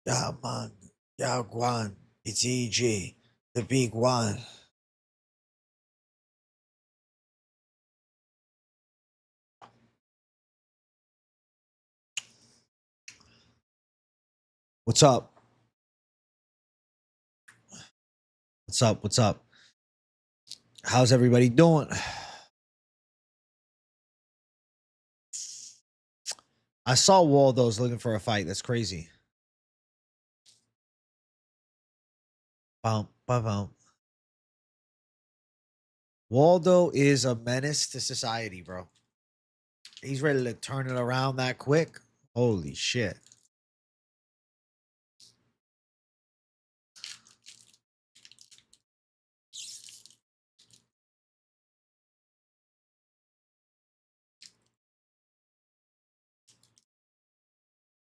Yeah, man. Yeah, Guan. It's EG. The big one. What's up? What's up? What's up? How's everybody doing? I saw Waldo's looking for a fight. That's crazy. Bump, bump, bump. Waldo is a menace to society, bro. He's ready to turn it around that quick. Holy shit.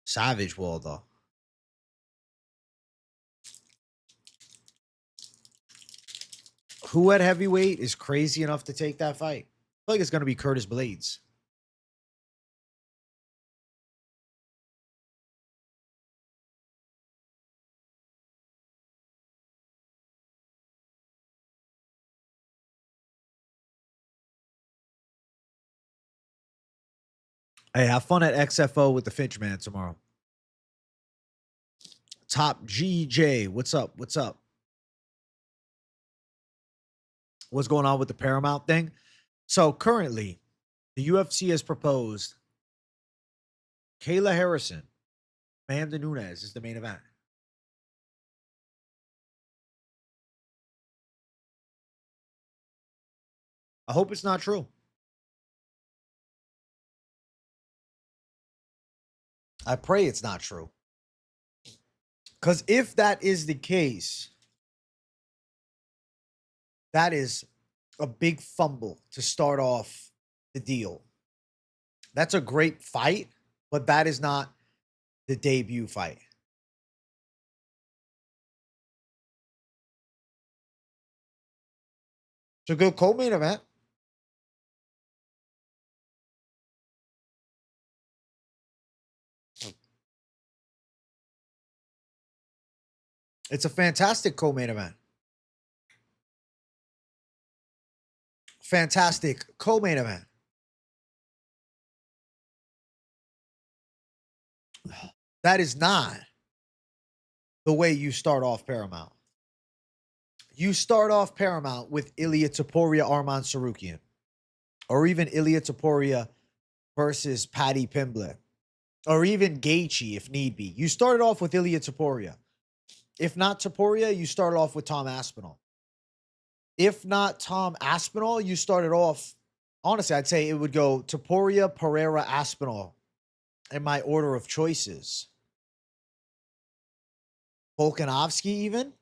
Savage Waldo. Who at heavyweight is crazy enough to take that fight? I feel like it's going to be Curtis Blades. Hey, have fun at XFO with the Finch Man tomorrow. Top GJ, what's up? What's up? What's going on with the Paramount thing? So currently, the UFC has proposed Kayla Harrison, Amanda Nunes is the main event. I hope it's not true. I pray it's not true. Because if that is the case, that is a big fumble to start off the deal. That's a great fight, but that is not the debut fight. It's a good co-main event. It's a fantastic co-main event. Fantastic co-main event. That is not the way you start off Paramount. You start off Paramount with Ilya Taporia, Arman Sarukian, or even Ilya Taporia versus Paddy Pimblett, or even Gaethje if need be. You started off with Ilya Taporia. If not Taporia, you started off with Tom Aspinall. If not Tom Aspinall, you started off, honestly, I'd say it would go Taporia, Pereira, Aspinall in my order of choices. Volkanovski even.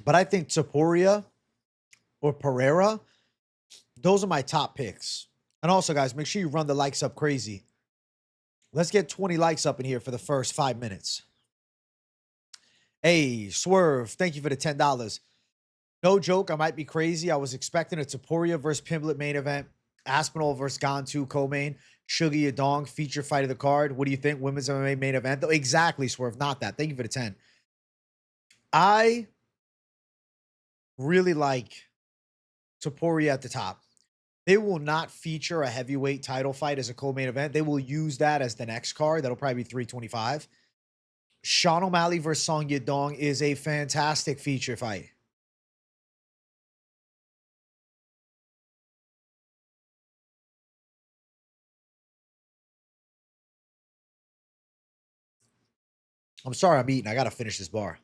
But I think Taporia or Pereira, those are my top picks. And also, guys, make sure you run the likes up crazy. Let's get 20 likes up in here for the first 5 minutes. Hey, Swerve, thank you for the $10. No joke, I might be crazy. I was expecting a Taporia versus Pimblett main event, Aspinall versus Gantu co-main, Sugar Yadong feature fight of the card. What do you think? Women's MMA main event? Though exactly, Swerve, not that. Thank you for the 10. I really like Taporia at the top. They will not feature a heavyweight title fight as a co-main event. They will use that as the next card. That'll probably be 325. Sean O'Malley versus Song Yadong is a fantastic feature fight. I'm sorry I'm eating. I got to finish this bar.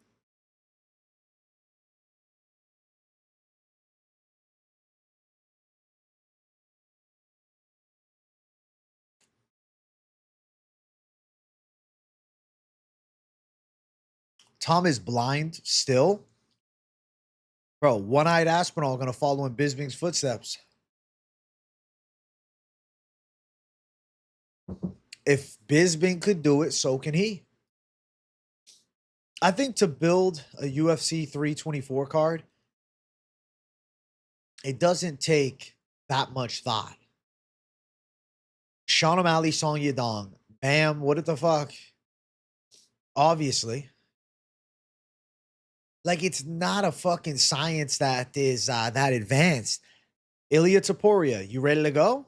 Tom is blind still. Bro, one-eyed Aspinall going to follow in Bisping's footsteps. If Bisping could do it, so can he. I think to build a UFC 324 card, it doesn't take that much thought. Sean O'Malley, Song Yadong. Bam, what the fuck? Obviously. Like, it's not a fucking science that is that advanced. Ilia Topuria, you ready to go?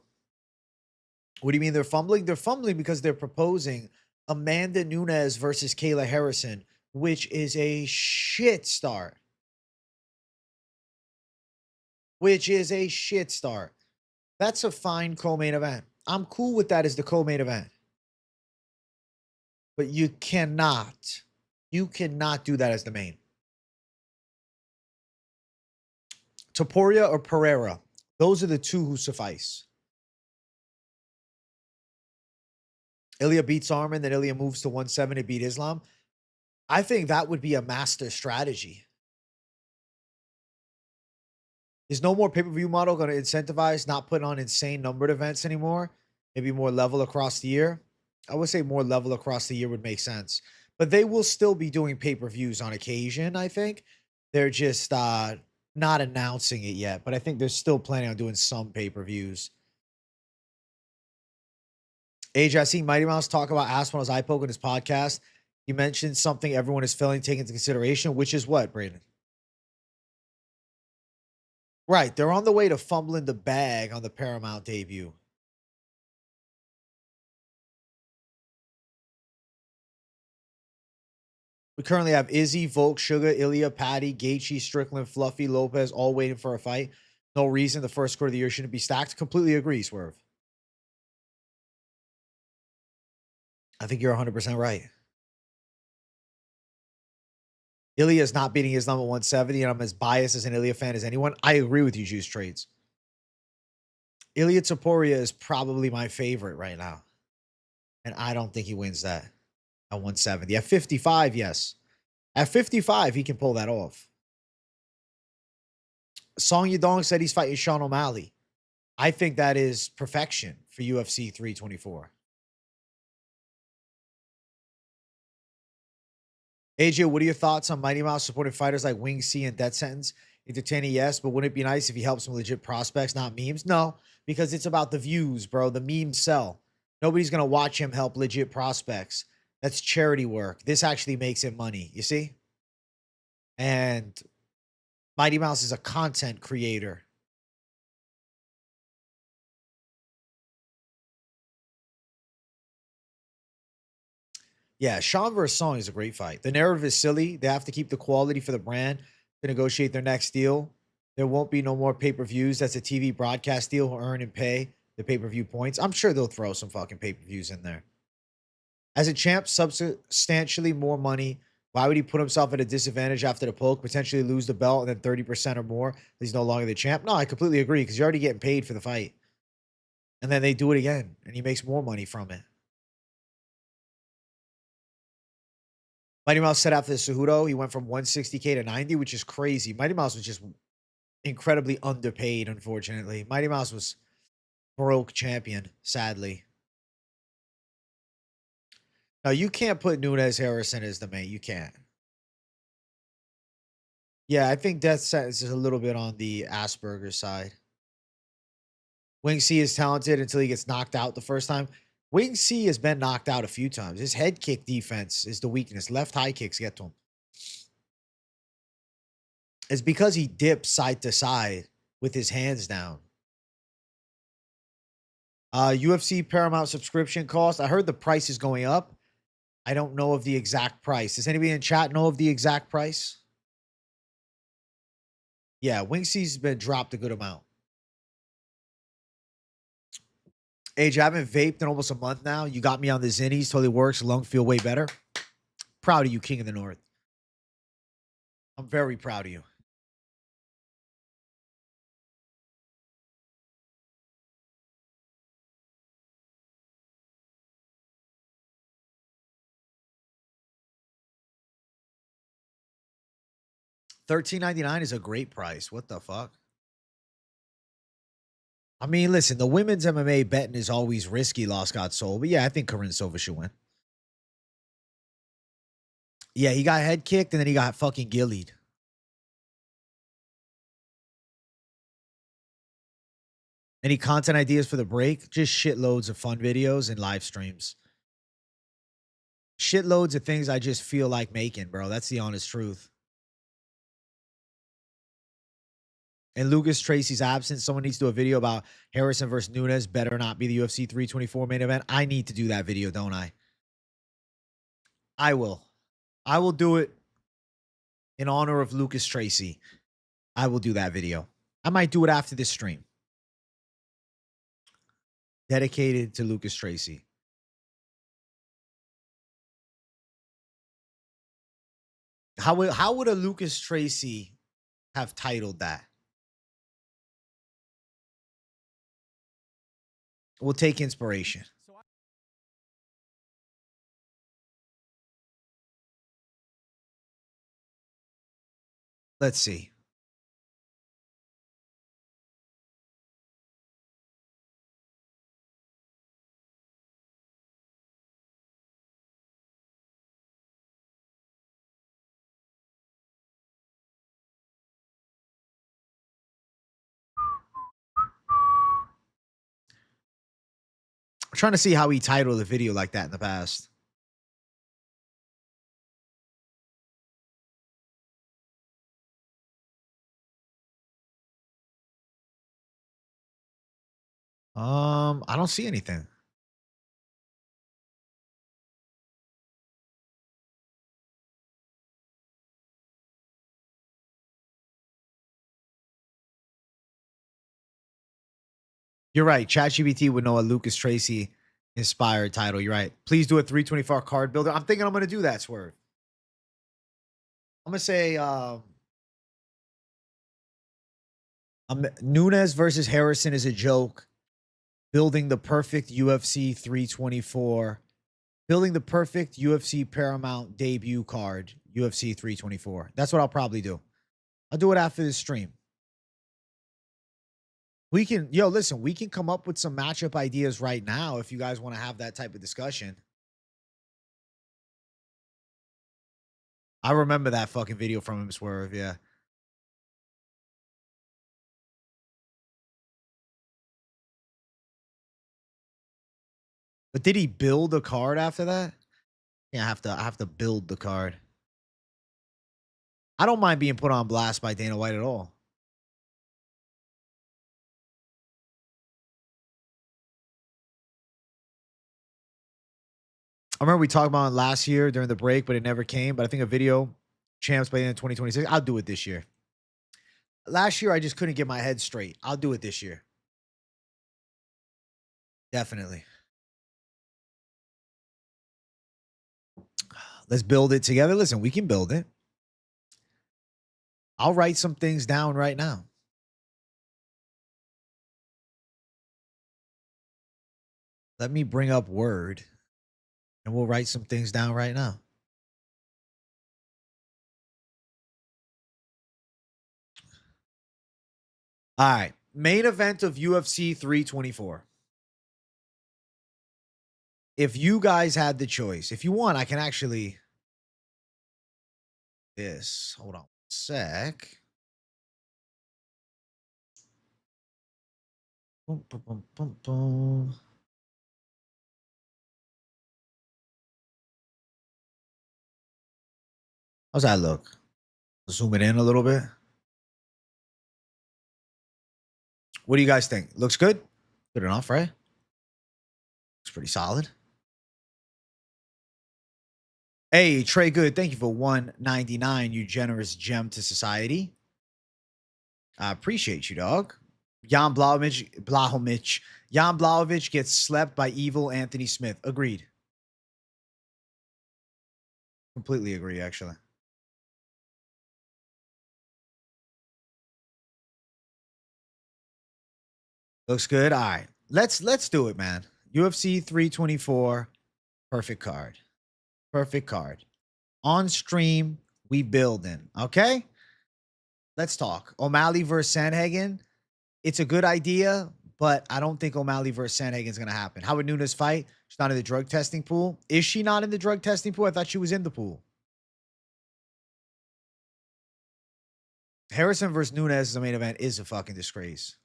What do you mean they're fumbling? They're fumbling because they're proposing Amanda Nunes versus Kayla Harrison, which is a shit start. Which is a shit start. That's a fine co-main event. I'm cool with that as the co-main event. But you cannot do that as the main. Topuria or Pereira. Those are the two who suffice. Ilya beats Arman, then Ilya moves to 170 to beat Islam. I think that would be a master strategy. Is no more pay-per-view model going to incentivize not putting on insane numbered events anymore? Maybe more level across the year? I would say more level across the year would make sense. But they will still be doing pay-per-views on occasion, I think. They're just not announcing it yet. But I think they're still planning on doing some pay-per-views. AJ, I see Mighty Mouse talk about Aspinall's eye poke in his podcast. He mentioned something everyone is failing to take into consideration, which is what, Brayden? Right. They're on the way to fumbling the bag on the Paramount debut. We currently have Izzy, Volk, Sugar, Ilya, Patty, Gaethje, Strickland, Fluffy, Lopez, all waiting for a fight. No reason the first quarter of the year shouldn't be stacked. Completely agree, Swerve. I think you're 100% right. Ilya is not beating Islam at 170, and I'm as biased as an Ilya fan as anyone. I agree with you, Juice Trades. Ilya Topuria is probably my favorite right now. And I don't think he wins that at 170. At 55, yes. At 55, he can pull that off. Song Yadong said he's fighting Sean O'Malley. I think that is perfection for UFC 324. AJ, what are your thoughts on Mighty Mouse supporting fighters like Wing C and Death Sentence? Entertaining, yes, but wouldn't it be nice if he helped some legit prospects, not memes? No, because it's about the views, bro. The memes sell. Nobody's going to watch him help legit prospects. That's charity work. This actually makes him money, you see? And Mighty Mouse is a content creator. Yeah, Sean versus Song is a great fight. The narrative is silly. They have to keep the quality for the brand to negotiate their next deal. There won't be no more pay-per-views. That's a TV broadcast deal. Who earn and pay the pay-per-view points. I'm sure they'll throw some fucking pay-per-views in there. As a champ, substantially more money. Why would he put himself at a disadvantage after the poke, potentially lose the belt, and then 30% or more? He's no longer the champ. No, I completely agree because you're already getting paid for the fight. And then they do it again, and he makes more money from it. Mighty Mouse said after the Cejudo, he went from 160K to 90, which is crazy. Mighty Mouse was just incredibly underpaid, unfortunately. Mighty Mouse was broke champion, sadly. No, you can't put Nunes Harrison as the main. You can't. Yeah, I think Death Sentence is a little bit on the Asperger's side. Wing C is talented until he gets knocked out the first time. Wing C has been knocked out a few times. His head kick defense is the weakness. Left high kicks get to him. It's because he dips side to side with his hands down. UFC Paramount subscription cost. I heard the price is going up. I don't know of the exact price. Does anybody in chat know of the exact price? Yeah, Wing C's been dropped a good amount. Age, I haven't vaped in almost a month now. You got me on the Zinnies. Totally works. Lung feel way better. Proud of you, King of the North. I'm very proud of you. $13.99 is a great price. What the fuck? I mean, listen, the women's MMA betting is always risky, lost God soul. But yeah, I think Corinne Silva should win. Yeah, he got head kicked and then he got fucking gillied. Any content ideas for the break? Just shitloads of fun videos and live streams. Shitloads of things I just feel like making, bro. That's the honest truth. In Lucas Tracy's absence, someone needs to do a video about Harrison versus Nunes. Better not be the UFC 324 main event. I need to do that video, don't I? I will. I will do it in honor of Lucas Tracy. I will do that video. I might do it after this stream. Dedicated to Lucas Tracy. How would a Lucas Tracy have titled that? We'll take inspiration. Let's see. I'm trying to see how he titled a video like that in the past. I don't see anything. You're right. ChatGPT would know a Lucas Tracy inspired title. You're right. Please do a 324 card builder. I'm thinking I'm going to do that, Swerve. I'm going to say Nunes versus Harrison is a joke. Building the perfect UFC 324. Building the perfect UFC Paramount debut card, UFC 324. That's what I'll probably do. I'll do it after this stream. We can, listen, we can come up with some matchup ideas right now if you guys want to have that type of discussion. I remember that fucking video from him, Swerve, yeah. But did he build a card after that? Yeah, I have to build the card. I don't mind being put on blast by Dana White at all. I remember we talked about it last year during the break, but it never came. But I think a video, champs by the end of 2026, I'll do it this year. Last year, I just couldn't get my head straight. I'll do it this year. Definitely. Let's build it together. Listen, we can build it. I'll write some things down right now. Let me bring up Word, and we'll write some things down right now. All right. Main event of UFC 324. If you guys had the choice, if you want, I can actually this. Hold on a sec. Boom, boom, boom, boom, boom. How's that look? Zoom it in a little bit. What do you guys think? Looks good? Good enough, right? Looks pretty solid. Hey, Trey Good, thank you for $1.99, you generous gem to society. I appreciate you, dog. Jan Blachowicz gets slept by evil Anthony Smith. Agreed. Completely agree, actually. Looks good. All right. Let's do it, man. UFC 324. Perfect card. Perfect card. On stream, we building. Okay? Let's talk. O'Malley versus Sandhagen. It's a good idea, but I don't think O'Malley versus Sandhagen is going to happen. How would Nunes fight? She's not in the drug testing pool. Is she not in the drug testing pool? I thought she was in the pool. Harrison versus Nunes as the main event is a fucking disgrace.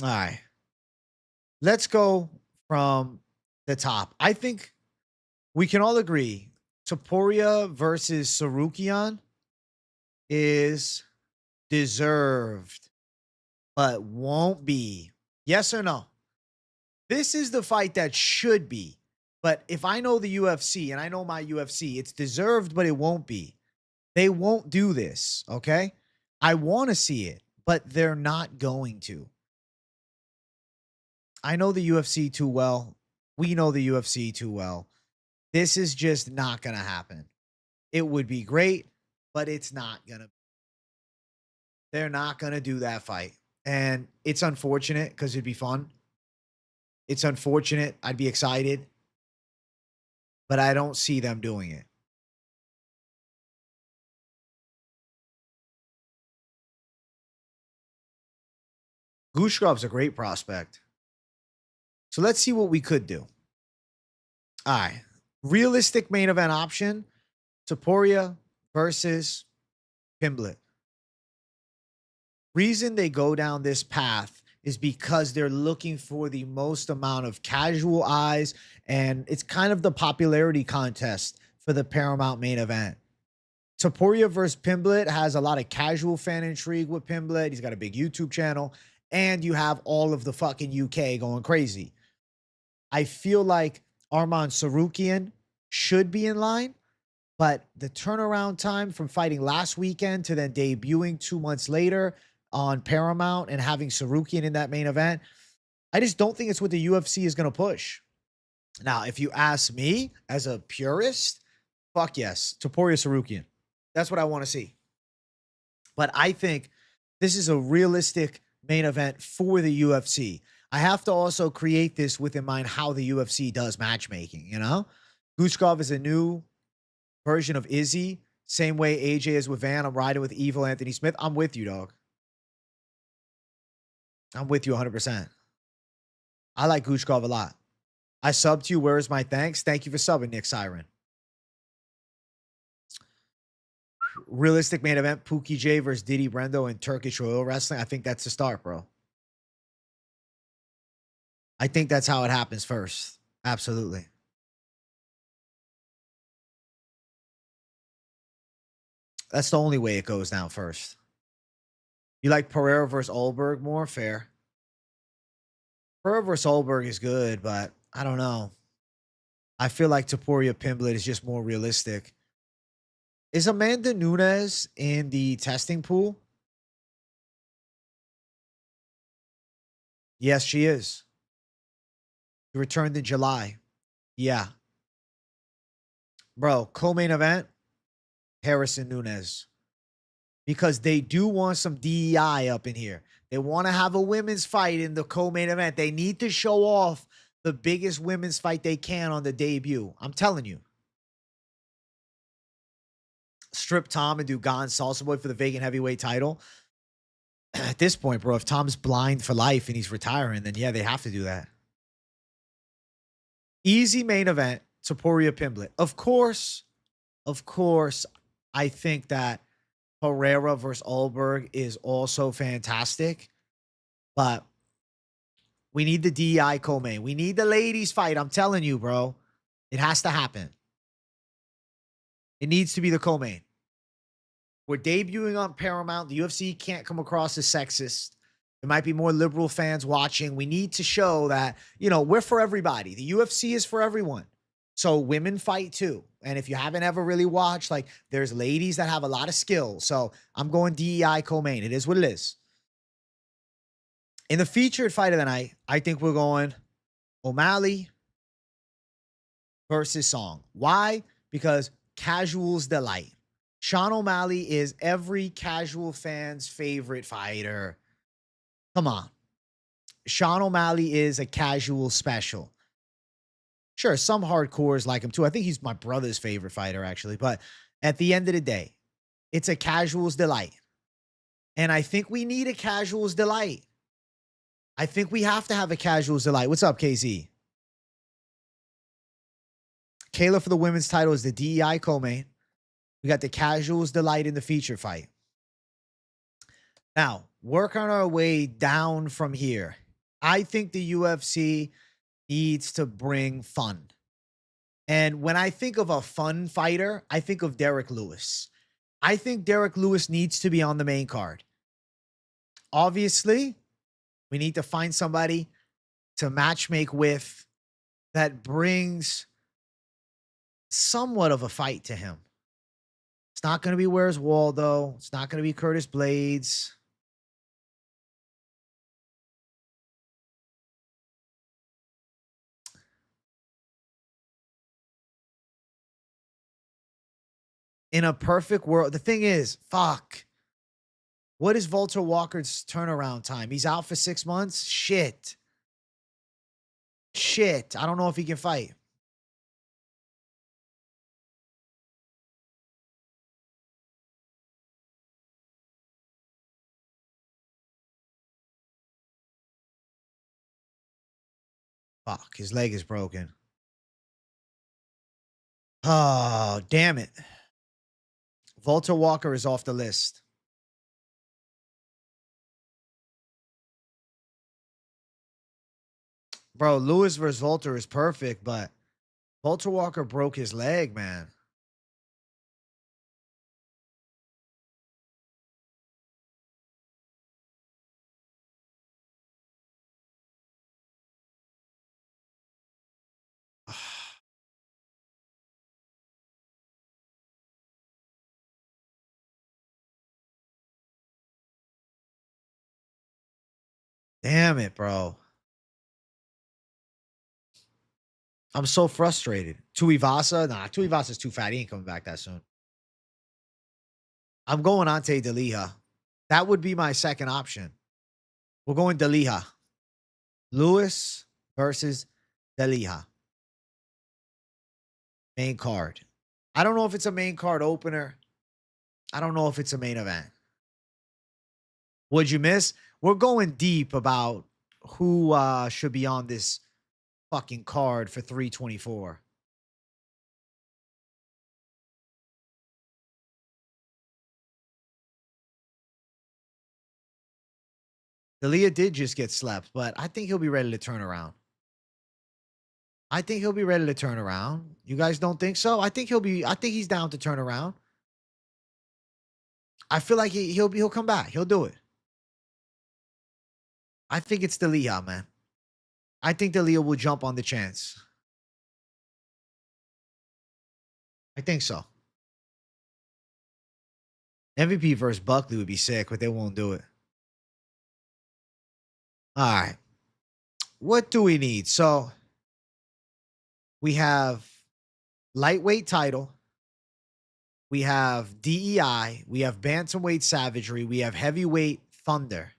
All right. Let's go from the top. I think we can all agree Topuria versus Sarukian is deserved, but won't be. Yes or no? This is the fight that should be. But if I know the UFC and I know my UFC, it's deserved, but it won't be. They won't do this, okay? I want to see it, but they're not going to. I know the UFC too well. We know the UFC too well. This is just not going to happen. It would be great, but it's not going to. They're not going to do that fight. And it's unfortunate because it'd be fun. It's unfortunate. I'd be excited. But I don't see them doing it. Gushkov's a great prospect. So let's see what we could do. All right. Realistic main event option. Topuria versus Pimblett. Reason they go down this path is because they're looking for the most amount of casual eyes, and it's kind of the popularity contest for the Paramount main event. Topuria versus Pimblett has a lot of casual fan intrigue with Pimblett. He's got a big YouTube channel, and you have all of the fucking UK going crazy. I feel like Arman Sarukian should be in line, but the turnaround time from fighting last weekend to then debuting 2 months later on Paramount and having Sarukian in that main event, I just don't think it's what the UFC is going to push. Now, if you ask me as a purist, fuck yes, Topuria Sarukian. That's what I want to see. But I think this is a realistic main event for the UFC. I have to also create this with in mind how the UFC does matchmaking, you know? Gushkov is a new version of Izzy. Same way AJ is with Van. I'm riding with Evil Anthony Smith. I'm with you, dog. I'm with you 100%. I like Gushkov a lot. I subbed to you. Where is my thanks? Thank you for subbing, Nick Siren. Realistic main event, Pookie J versus Diddy Brendo in Turkish Royal Wrestling. I think that's the start, bro. I think that's how it happens first. Absolutely. That's the only way it goes down first. You like Pereira versus Olberg more? Fair. Pereira versus Olberg is good, but I don't know. I feel like Topuria Pimblett is just more realistic. Is Amanda Nunes in the testing pool? Yes, she is. She returned in July. Yeah. Bro, co-main event, Harrison Nunes. Because they do want some DEI up in here. They want to have a women's fight in the co-main event. They need to show off the biggest women's fight they can on the debut. I'm telling you. Strip Tom and do Gon Salsa Boy for the vacant heavyweight title. At this point, bro, if Tom's blind for life and he's retiring, then yeah, they have to do that. Easy main event, Topuria Pimblett. Of course, I think that Pereira versus Olberg is also fantastic, but we need the DEI co-main. We need the ladies fight. I'm telling you, bro. It has to happen. It needs to be the co-main. We're debuting on Paramount. The UFC can't come across as sexist. There might be more liberal fans watching. We need to show that, you know, we're for everybody. The UFC is for everyone. So women fight too. And if you haven't ever really watched, like, there's ladies that have a lot of skill. So I'm going DEI co-main. It is what it is. In the featured fight of the night, I think we're going O'Malley versus Song. Why? Because casuals delight. Sean O'Malley is every casual fan's favorite fighter. Come on. Sean O'Malley is a casual special. Sure, some hardcores like him too. I think he's my brother's favorite fighter, actually. But at the end of the day, it's a casual's delight. And I think we need a casual's delight. I think we have to have a casual's delight. What's up, KZ? Kayla for the women's title is the DEI co-main. We got the casuals delight in the feature fight. Now, work on our way down from here. I think the UFC needs to bring fun. And when I think of a fun fighter, I think of Derek Lewis. I think Derek Lewis needs to be on the main card. Obviously, we need to find somebody to matchmake with that brings somewhat of a fight to him. It's not going to be Where's Waldo. It's not going to be Curtis Blades. In a perfect world, the thing is, fuck. What is Walter Walker's turnaround time? He's out for 6 months? Shit. I don't know if he can fight. Fuck, his leg is broken. Oh, damn it. Walter Walker is off the list. Bro, Lewis versus Walter is perfect, but Walter Walker broke his leg, man. Damn it, bro. I'm so frustrated. Tuivasa? Nah, Tuivasa's too fat. He ain't coming back that soon. I'm going Ante Deliha. That would be my second option. We're going Deliha. Lewis versus Deliha. Main card. I don't know if it's a main card opener. I don't know if it's a main event. What'd you miss? We're going deep about who should be on this fucking card for 324. D'Elia did just get slept, but I think he'll be ready to turn around. I think he'll be ready to turn around. You guys don't think so? I think he's down to turn around. I feel like he'll come back. He'll do it. I think it's D'Elia, man. I think D'Elia will jump on the chance. I think so. MVP versus Buckley would be sick, but they won't do it. All right. What do we need? So we have lightweight title. We have DEI. We have bantamweight savagery. We have heavyweight thunder.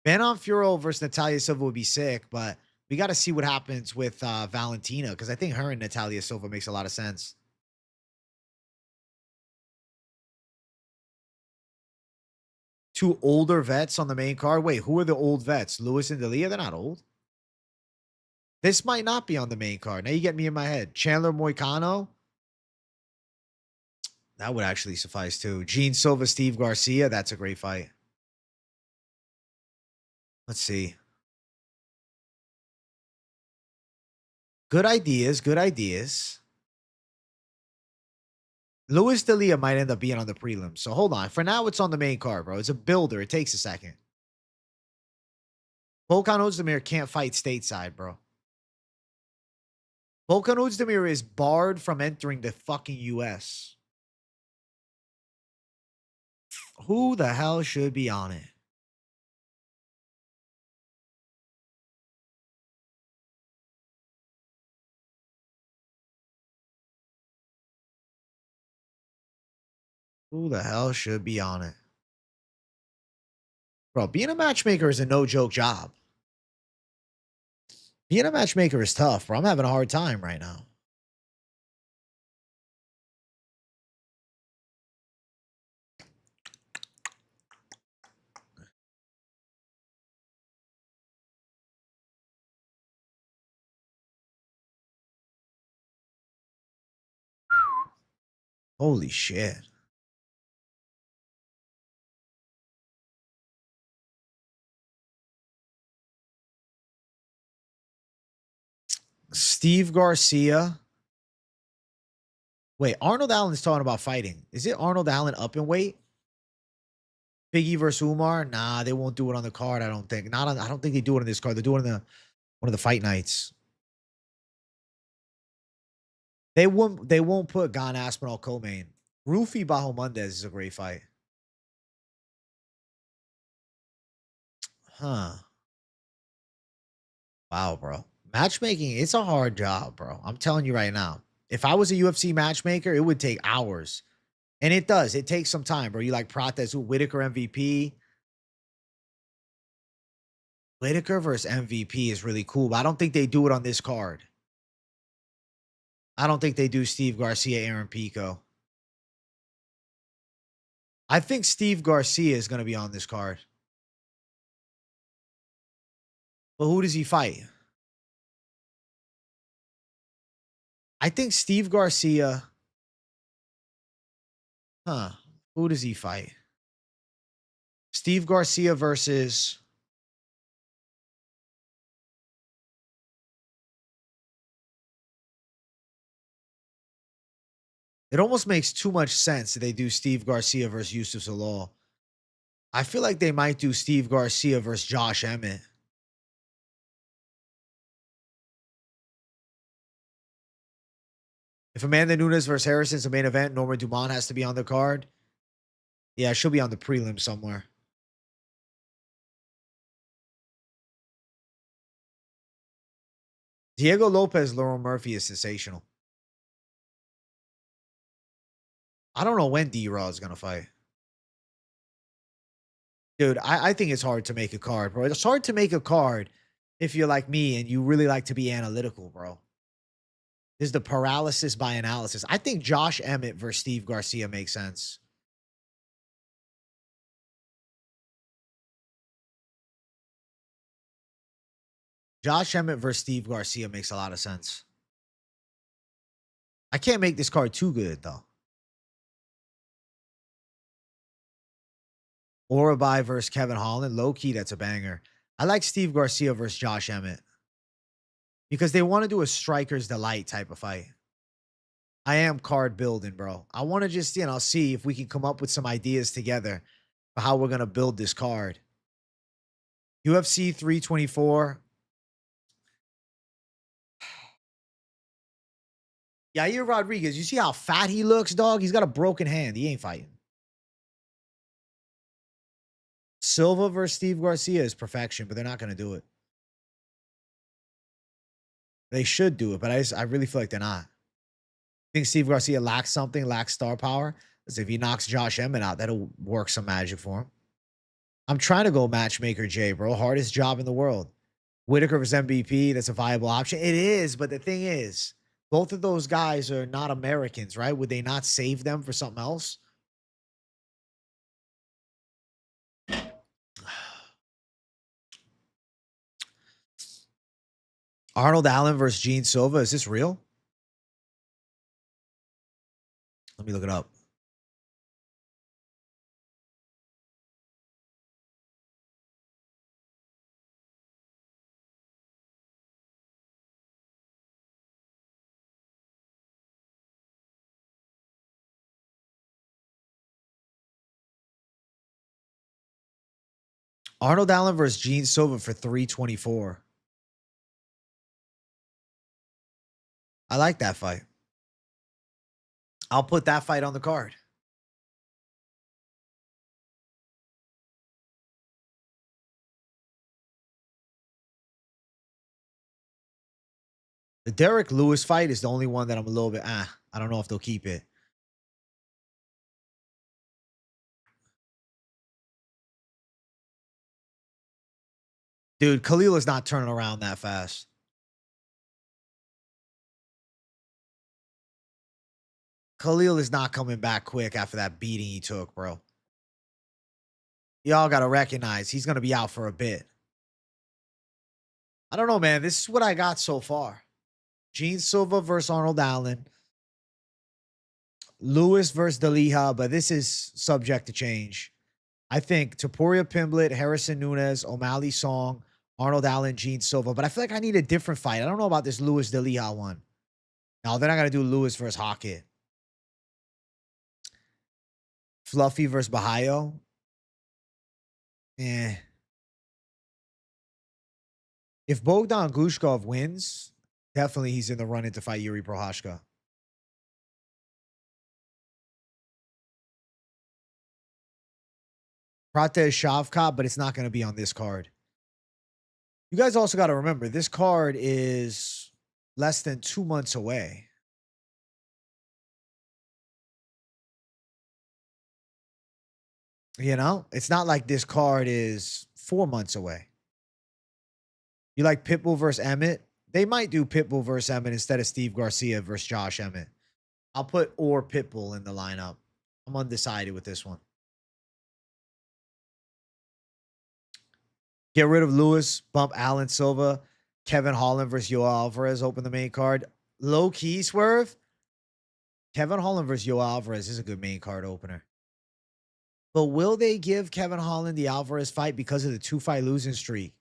Manon Fiorot versus Natalia Silva would be sick, but we got to see what happens with Valentina because I think her and Natalia Silva makes a lot of sense. Two older vets on the main card. Wait, who are the old vets? Lewis and D'Elia? They're not old. This might not be on the main card. Now you get me in my head. Chandler Moicano. That would actually suffice too. Gene Silva, Steve Garcia. That's a great fight. Let's see. Good ideas. Good ideas. Louis D'Elia might end up being on the prelims. So hold on. For now, it's on the main card, bro. It's a builder. It takes a second. Volkan Ozdemir can't fight stateside, bro. Volkan Ozdemir is barred from entering the fucking US. Who the hell should be on it? Who the hell should be on it? Bro, being a matchmaker is a no-joke job. Being a matchmaker is tough, bro. I'm having a hard time right now. Holy shit. Steve Garcia. Wait, Arnold Allen's talking about fighting. Is it Arnold Allen up in weight? Biggie versus Umar? Nah, they won't do it on the card, I don't think. Not on, I don't think they do it on this card. They're doing it on one of the fight nights. They won't put Gon Aspinall co-main. Rufi Bahamundez is a great fight. Huh. Wow, bro. Matchmaking, it's a hard job, bro. I'm telling you right now. If I was a UFC matchmaker, it would take hours. And it does. It takes some time, bro. You like Prates, Whitaker MVP. Whitaker versus MVP is really cool, but I don't think they do it on this card. I don't think they do Steve Garcia, Aaron Pico. I think Steve Garcia is going to be on this card. But who does he fight? I think Steve Garcia. Huh. Who does he fight? Steve Garcia versus. It almost makes too much sense that they do Steve Garcia versus Yusuf Zalal. I feel like they might do Steve Garcia versus Josh Emmett. If Amanda Nunes versus Harrison's the main event, Norma Dumont has to be on the card. Yeah, she'll be on the prelim somewhere. Diego Lopez, Laurel Murphy is sensational. I don't know when D-Raw is going to fight. Dude, I think it's hard to make a card, bro. It's hard to make a card if you're like me and you really like to be analytical, bro. This is the paralysis by analysis. I think Josh Emmett versus Steve Garcia makes sense. Josh Emmett versus Steve Garcia makes a lot of sense. I can't make this card too good, though. Orabai versus Kevin Holland. Low key, that's a banger. I like Steve Garcia versus Josh Emmett because they want to do a striker's delight type of fight. I am card building, bro. I want to just, see if we can come up with some ideas together for how we're going to build this card. UFC 324. Yair Rodriguez, you see how fat he looks, dog? He's got a broken hand. He ain't fighting. Silva versus Steve Garcia is perfection, but they're not going to do it. They should do it, but I really feel like they're not. I think Steve Garcia lacks something, lacks star power. As if he knocks Josh Emmett out, that'll work some magic for him. I'm trying to go matchmaker J, bro. Hardest job in the world. Whitaker versus MVP, that's a viable option. It is, but the thing is, both of those guys are not Americans, right? Would they not save them for something else? Arnold Allen versus Gene Silva. Is this real? Let me look it up. Arnold Allen versus Gene Silva for 324. I like that fight. I'll put that fight on the card. The Derek Lewis fight is the only one that I'm a little bit, I don't know if they'll keep it. Dude, Khalil is not turning around that fast. Khalil is not coming back quick after that beating he took, bro. Y'all got to recognize he's going to be out for a bit. I don't know, man. This is what I got so far. Gene Silva versus Arnold Allen. Lewis versus Daliha, but this is subject to change. I think Topuria Pimblett, Harrison Nunes, O'Malley Song, Arnold Allen, Gene Silva. But I feel like I need a different fight. I don't know about this Lewis Daliha one. No, they're not going to do Lewis versus Hockett. Fluffy versus Bahayo. Eh. If Bogdan Gushkov wins, definitely he's in the run-in to fight Yuri Prohashka. Prate Shavkat, but it's not going to be on this card. You guys also got to remember, this card is less than 2 months away. You know, it's not like this card is 4 months away. You like Pitbull versus Emmett? They might do Pitbull versus Emmett instead of Steve Garcia versus Josh Emmett. I'll put or Pitbull in the lineup. I'm undecided with this one. Get rid of Lewis, bump Alan Silva, Kevin Holland versus Yoel Alvarez, open the main card. Low key swerve. Kevin Holland versus Yoel Alvarez is a good main card opener. But will they give Kevin Holland the Alvarez fight because of the 2-fight losing streak?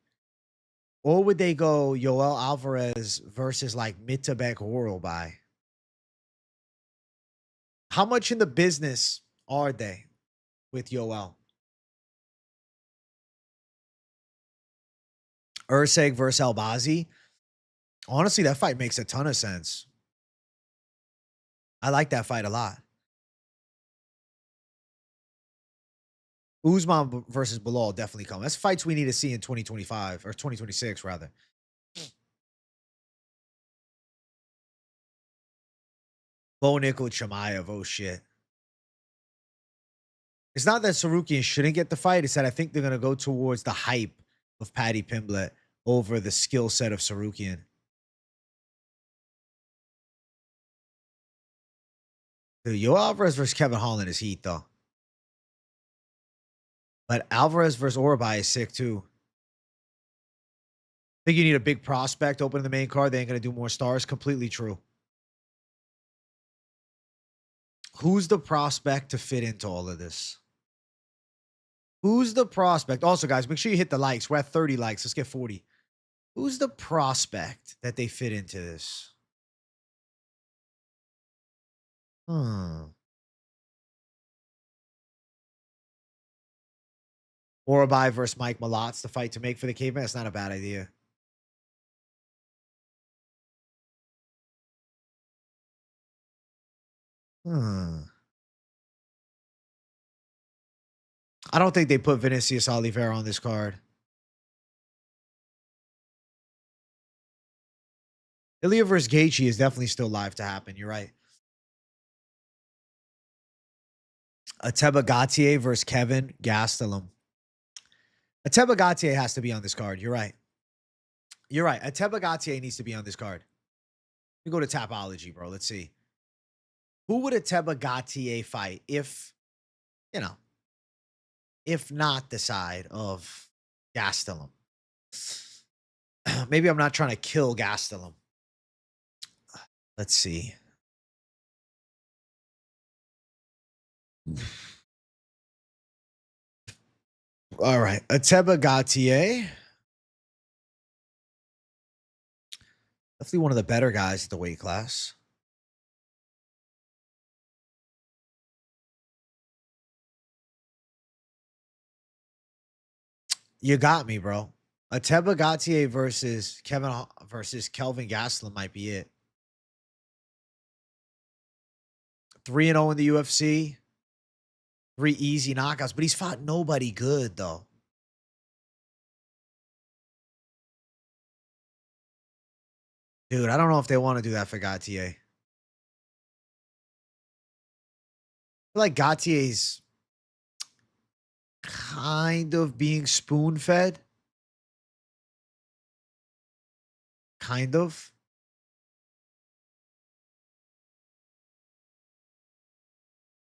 Or would they go Yoel Alvarez versus like Mitabek Horrelby? How much in the business are they with Yoel? Urseg versus Albazi. Honestly, that fight makes a ton of sense. I like that fight a lot. Usman versus Bilal definitely come. That's fights we need to see in 2025 or 2026 rather. Bo Nickel Chimaev. Oh shit. It's not that Sarukian shouldn't get the fight. It's that I think they're gonna go towards the hype of Paddy Pimblett over the skill set of Sarukian. Dude, Yoel Alvarez versus Kevin Holland is heat though. But Alvarez versus Orbai is sick too. I think you need a big prospect opening the main card. They ain't going to do more stars. Completely true. Who's the prospect to fit into all of this? Who's the prospect? Also, guys, make sure you hit the likes. We're at 30 likes. Let's get 40. Who's the prospect that they fit into this? Orabai versus Mike Malot's the fight to make for the caveman. That's not a bad idea. I don't think they put Vinicius Oliveira on this card. Ilya versus Gaethje is definitely still live to happen. You're right. Ateba Gatier versus Kevin Gastelum. Ateba Gatier has to be on this card. You're right. You're right. Ateba Gatier needs to be on this card. We go to Tapology, bro. Let's see. Who would Ateba Gatier fight if, you know, if not the side of Gastelum? Maybe I'm not trying to kill Gastelum. Let's see. All right. Ateba Gatier. Definitely one of the better guys at the weight class. You got me, bro. Ateba Gatier versus Kelvin Gastelum might be it. 3-0 in the UFC. 3 easy knockouts, but he's fought nobody good, though. Dude, I don't know if they want to do that for Gatier. I feel like Gatier's kind of being spoon-fed. Kind of.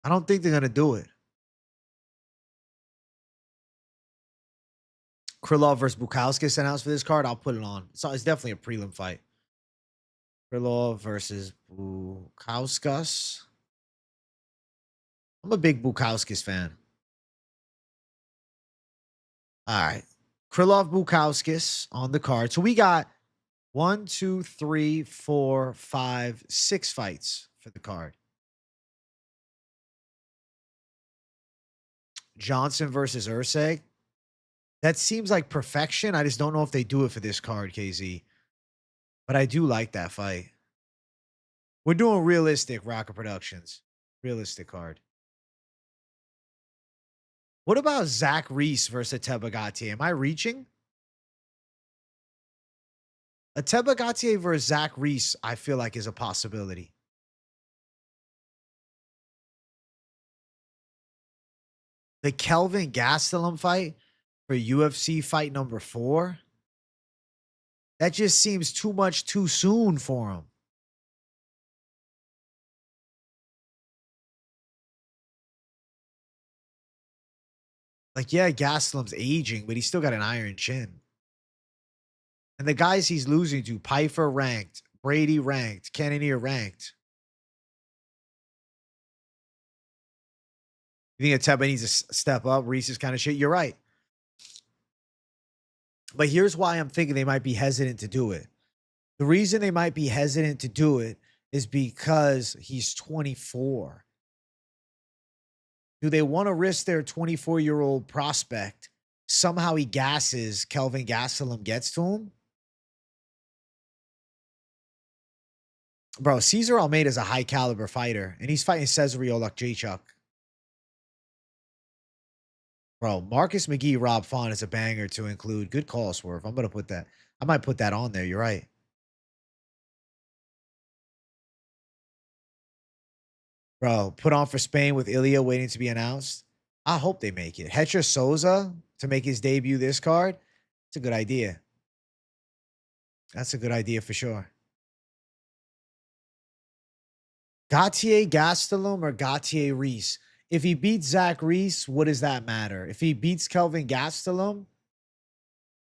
I don't think they're going to do it. Krylov versus Bukauskas announced for this card. I'll put it on. So it's definitely a prelim fight. Krylov versus Bukauskas. I'm a big Bukowskis fan. All right. Krylov Bukowskis on the card. So we got 1, 2, 3, 4, 5, 6 fights for the card. Johnson versus Urseg. That seems like perfection. I just don't know if they do it for this card, KZ. But I do like that fight. We're doing realistic Rocket Productions. Realistic card. What about Zach Reese versus Ateba? Am I reaching? Ateba versus Zach Reese, I feel like is a possibility. The Kelvin Gastelum fight for UFC fight number 4. That just seems too much too soon for him. Like, yeah, Gastelum's aging, but he's still got an iron chin. And the guys he's losing to, Pfeiffer ranked, Brady ranked, Cannonier ranked. You think Ateba needs to step up? Reese's kind of shit. You're right. But here's why I'm thinking they might be hesitant to do it. The reason they might be hesitant to do it is because he's 24. Do they want to risk their 24-year-old prospect? Somehow he gasses, Kelvin Gastelum gets to him? Bro, Cesar Almeida is a high-caliber fighter, and he's fighting Cesare Olakjachuk. Bro, Marcus McGee, Rob Font is a banger to include. Good call, Swerve. I'm going to put that. I might put that on there. You're right. Bro, put on for Spain with Ilya waiting to be announced. I hope they make it. Hetra Souza to make his debut this card. It's a good idea. That's a good idea for sure. Gautier Gastelum or Gautier Reese? If he beats Zach Reese, what does that matter? If he beats Kelvin Gastelum,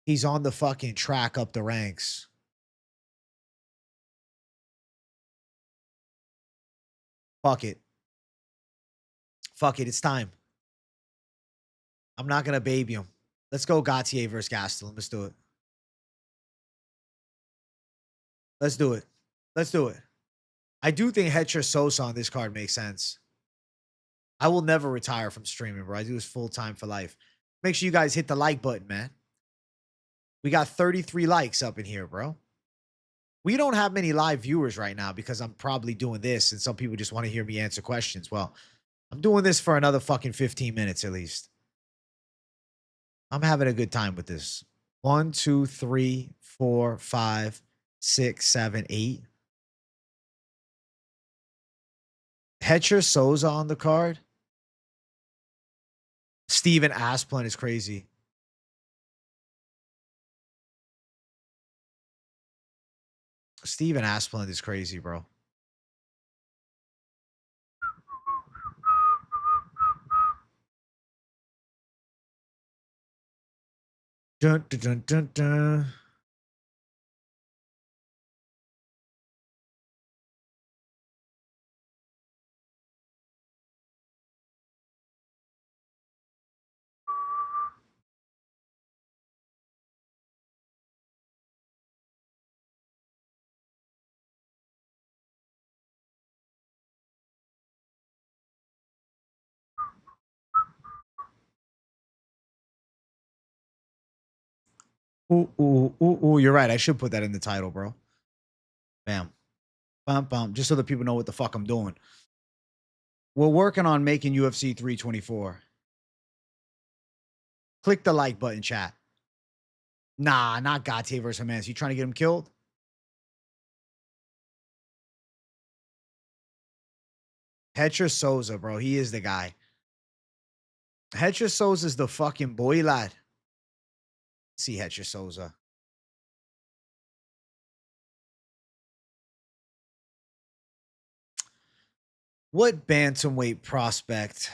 he's on the fucking track up the ranks. Fuck it. Fuck it. It's time. I'm not going to baby him. Let's go Gautier versus Gastelum. Let's do it. Let's do it. Let's do it. I do think Hetra Sosa on this card makes sense. I will never retire from streaming, bro. I do this full time for life. Make sure you guys hit the like button, man. We got 33 likes up in here, bro. We don't have many live viewers right now because I'm probably doing this and some people just want to hear me answer questions. Well, I'm doing this for another fucking 15 minutes at least. I'm having a good time with this. 1, 2, 3, 4, 5, 6, 7, 8. Hetra Souza on the card. Steven Asplund is crazy. Steven Asplund is crazy, bro. Dun, dun, dun, dun, dun. Ooh, you're right. I should put that in the title, bro. Bam. Bum, bum. Just so that people know what the fuck I'm doing. We're working on making UFC 324. Click the like button, chat. Nah, not Gautier versus Hermansson. You trying to get him killed? Hetra Souza, bro. He is the guy. Hetra Souza is the fucking boy, lad. See Hetra Souza. What bantamweight prospect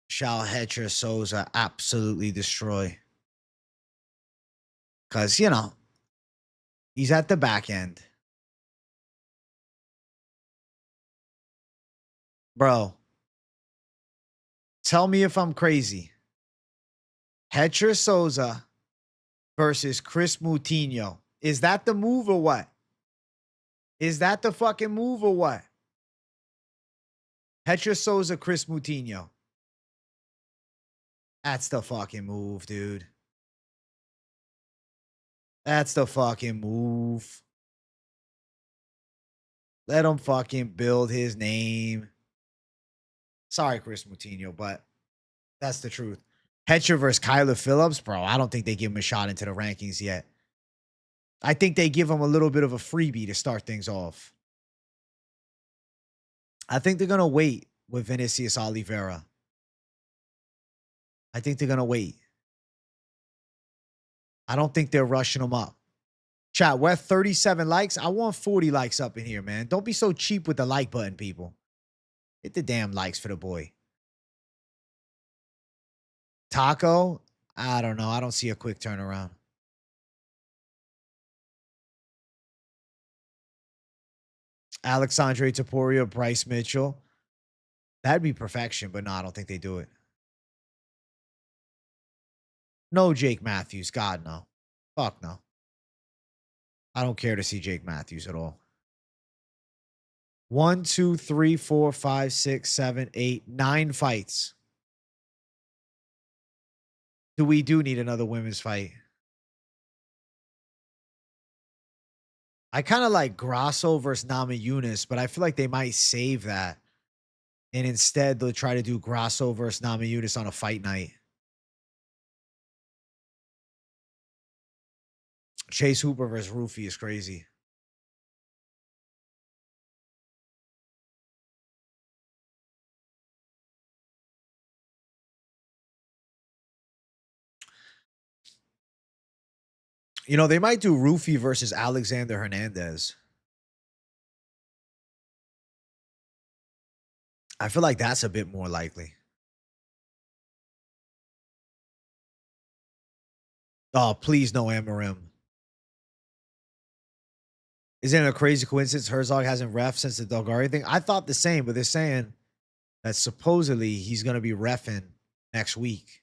shall Hetra Souza absolutely destroy? Because, you know, he's at the back end. Bro, Tell me if I'm crazy. Hetra Souza versus Chris Moutinho. Is that the move or what? Is that the fucking move or what? Hetra Souza, Chris Moutinho. That's the fucking move, dude. That's the fucking move. Let him fucking build his name. Sorry, Chris Moutinho, but that's the truth. Hetra versus Kyler Phillips, bro. I don't think they give him a shot into the rankings yet. I think they give him a little bit of a freebie to start things off. I think they're going to wait with Vinicius Oliveira. I think they're going to wait. I don't think they're rushing him up. Chat, we're at 37 likes. I want 40 likes up in here, man. Don't be so cheap with the like button, people. Hit the damn likes for the boy. Taco? I don't know. I don't see a quick turnaround. Alexandre Taporia, Bryce Mitchell. That'd be perfection, but no, I don't think they do it. No Jake Matthews. God, no. Fuck no. I don't care to see Jake Matthews at all. 1, 2, 3, 4, 5, 6, 7, 8, 9 fights. Do need another women's fight? I kind of like Grasso versus Namajunas, but I feel like they might save that. And instead, they'll try to do Grasso versus Namajunas on a fight night. Chase Hooper versus Rufy is crazy. You know, they might do Rufy versus Alexander Hernandez. I feel like that's a bit more likely. Oh, please no Amarim. Isn't it a crazy coincidence Herzog hasn't ref since the Dogari thing? I thought the same, but they're saying that supposedly he's going to be reffing next week.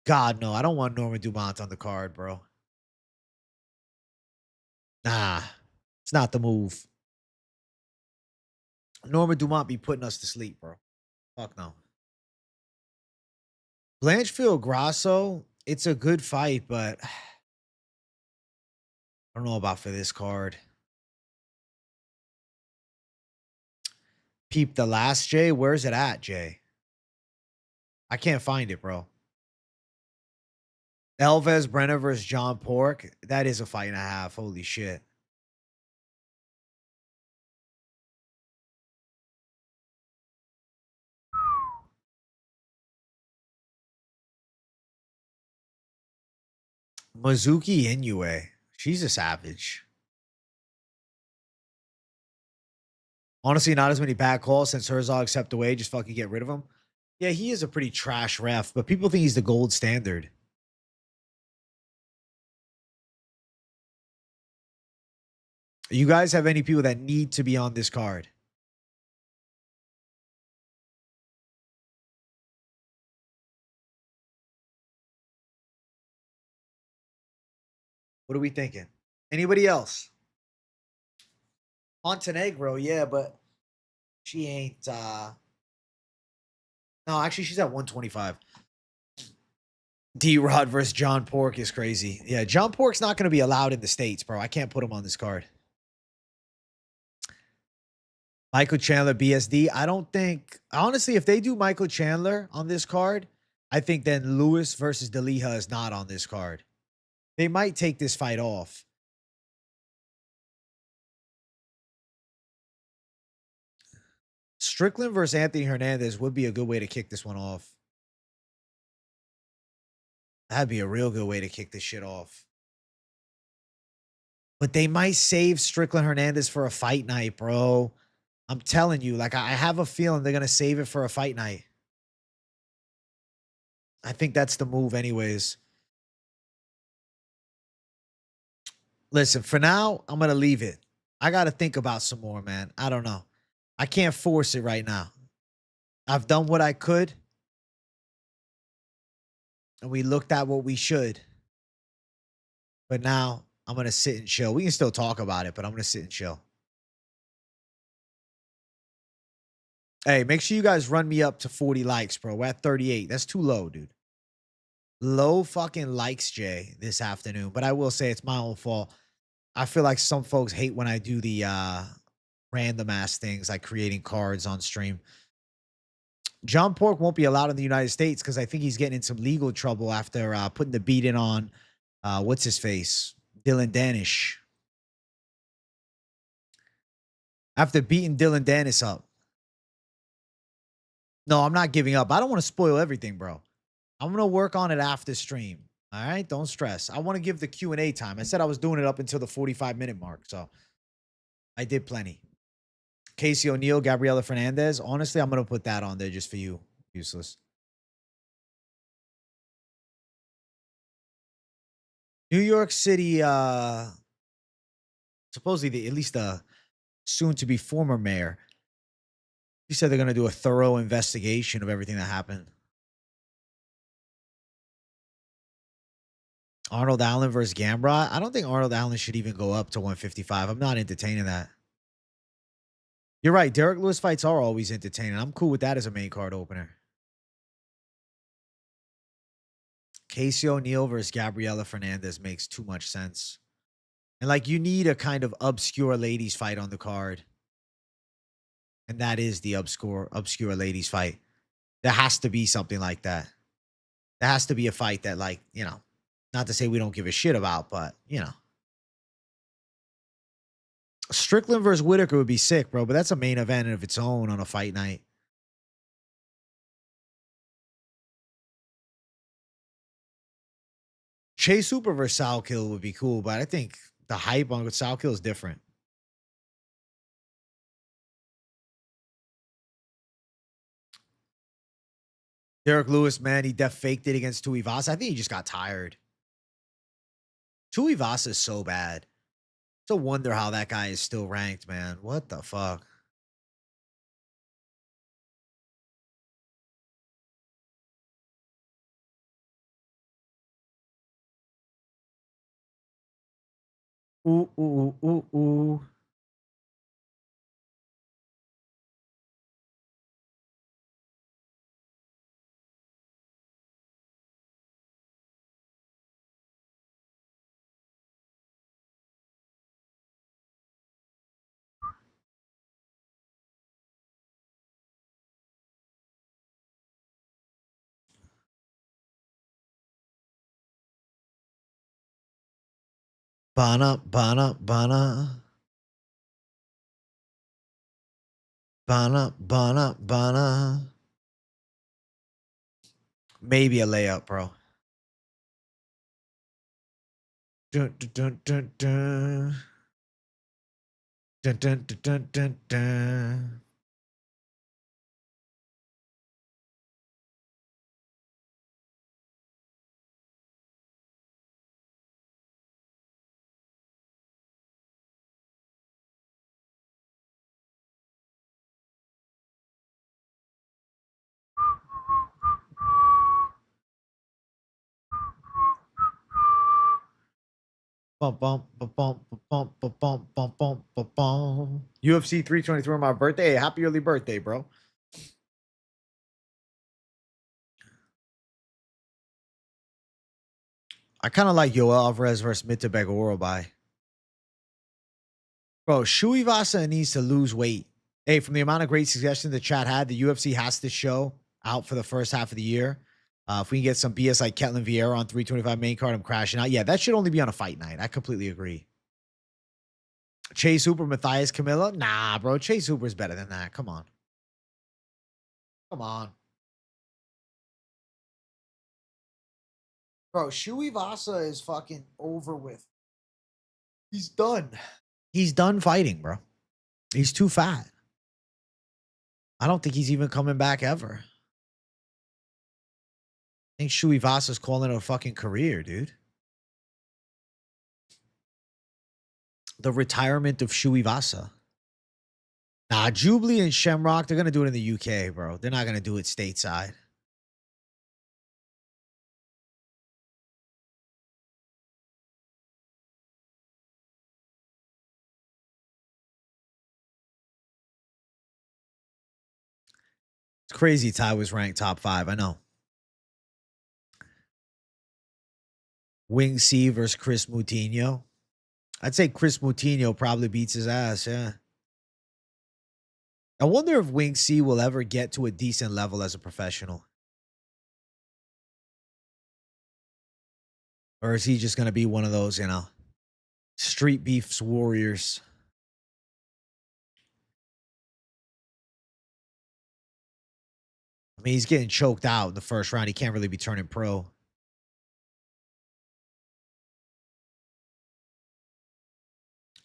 God, no. I don't want Norman Dumont on the card, bro. Nah, it's not the move. Norman Dumont be putting us to sleep, bro. Fuck no. Blanchfield Grasso, it's a good fight, but I don't know about for this card. Peep the last Jay. Where's it at, Jay? I can't find it, bro. Elves Brenner versus John Pork. That is a fight and a half. Holy shit. Mizuki Inoue. She's a savage. Honestly, not as many bad calls since Herzog stepped away. Just fucking get rid of him. Yeah, he is a pretty trash ref, but people think he's the gold standard. You guys have any people that need to be on this card? What are we thinking? Anybody else? Montenegro, yeah, but she ain't no, actually she's at 125. D-Rod versus John Pork is crazy. Yeah, John Pork's not going to be allowed in the States, bro. I can't put him on this card. Michael Chandler, BSD. I don't think, honestly, if they do Michael Chandler on this card, I think then Lewis versus Deliha is not on this card. They might take this fight off. Strickland versus Anthony Hernandez would be a good way to kick this one off. That'd be a real good way to kick this shit off. But they might save Strickland Hernandez for a fight night, bro. I'm telling you, like, I have a feeling they're going to save it for a fight night. I think that's the move anyways. Listen, for now, I'm going to leave it. I got to think about some more, man. I don't know. I can't force it right now. I've done what I could. And we looked at what we should. But now I'm going to sit and chill. We can still talk about it, but I'm going to sit and chill. Hey, make sure you guys run me up to 40 likes, bro. We're at 38. That's too low, dude. Low fucking likes, Jay, this afternoon. But I will say it's my own fault. I feel like some folks hate when I do the random ass things like creating cards on stream. John Pork won't be allowed in the United States because I think he's getting in some legal trouble after putting the beat in on what's his face? Dylan Danish. After beating Dylan Dennis up. No, I'm not giving up. I don't want to spoil everything, bro. I'm going to work on it after stream. All right? Don't stress. I want to give the Q&A time. I said I was doing it up until the 45-minute mark, so I did plenty. Casey O'Neill, Gabriela Fernandez. Honestly, I'm going to put that on there just for you. Useless. New York City, supposedly at least the soon-to-be former mayor, he said they're going to do a thorough investigation of everything that happened. Arnold Allen versus Gamrot. I don't think Arnold Allen should even go up to 155. I'm not entertaining that. You're right. Derek Lewis fights are always entertaining. I'm cool with that as a main card opener. Casey O'Neill versus Gabriela Fernandez makes too much sense. And like you need a kind of obscure ladies fight on the card. And that is the obscure ladies fight. There has to be something like that. There has to be a fight that, like, you know, not to say we don't give a shit about, but, you know. Strickland versus Whitaker would be sick, bro, but that's a main event of its own on a fight night. Chase Hooper versus Sal Kill would be cool, but I think the hype on Sal Kill is different. Derek Lewis, man, he def faked it against Tuivasa. I think he just got tired. Tuivasa is so bad. It's a wonder how that guy is still ranked, man. What the fuck? Ooh, ooh, ooh, ooh. Bana, bana, bana. Bana, bana, bana. Maybe a layup, bro. Dun, dun, dun, dun, dun. Dun, dun, dun, dun, dun, dun. Bum, bum, bum, bum, bum, bum, bum, bum, bum, bum, bum. UFC 323 on my birthday. Hey, happy early birthday, bro. I kind of like Yoel Alvarez versus Mitabeg Orobai. Bro, Shuivasa needs to lose weight. Hey, from the amount of great suggestions the chat had, the UFC has to show out for the first half of the year. If we can get some BS like Ketlin Vieira on 325 main card, I'm crashing out. Yeah, that should only be on a fight night. I completely agree. Chase Hooper, Matthias Camilla? Nah, bro. Chase Hooper's better than that. Come on. Come on. Bro, Shuivasa is fucking over with. He's done. He's done fighting, bro. He's too fat. I don't think he's even coming back ever. I think Shuivasa's calling it a fucking career, dude. The retirement of Shuivasa. Nah, Jubilee and Shamrock, they're gonna do it in the UK, bro. They're not gonna do it stateside. It's crazy Ty was ranked top 5. I know. Wing C versus Chris Moutinho. I'd say Chris Moutinho probably beats his ass, yeah. I wonder if Wing C will ever get to a decent level as a professional. Or is he just going to be one of those, street beefs warriors? I mean, he's getting choked out in the first round. He can't really be turning pro.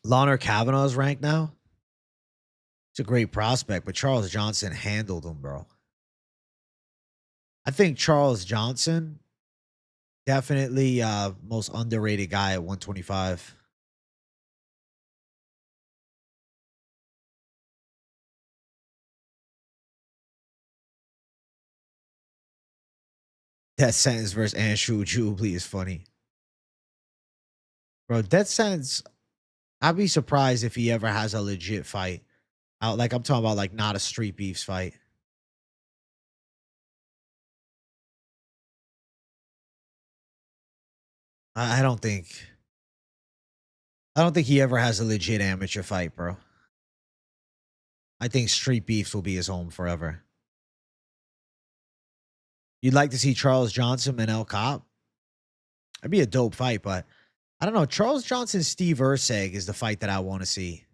Lawner Kavanaugh's ranked now. It's a great prospect, but Charles Johnson handled him, bro. I think Charles Johnson, definitely most underrated guy at 125. Death Sentence versus Anshu Jubilee is funny. Bro, Death Sentence, I'd be surprised if he ever has a legit fight. Like, I'm talking about, like, not a street beefs fight. I don't think he ever has a legit amateur fight, bro. I think street beefs will be his home forever. You'd like to see Charles Johnson and El Cop? That'd be a dope fight, but I don't know. Charles Johnson, Steve Urseg is the fight that I want to see.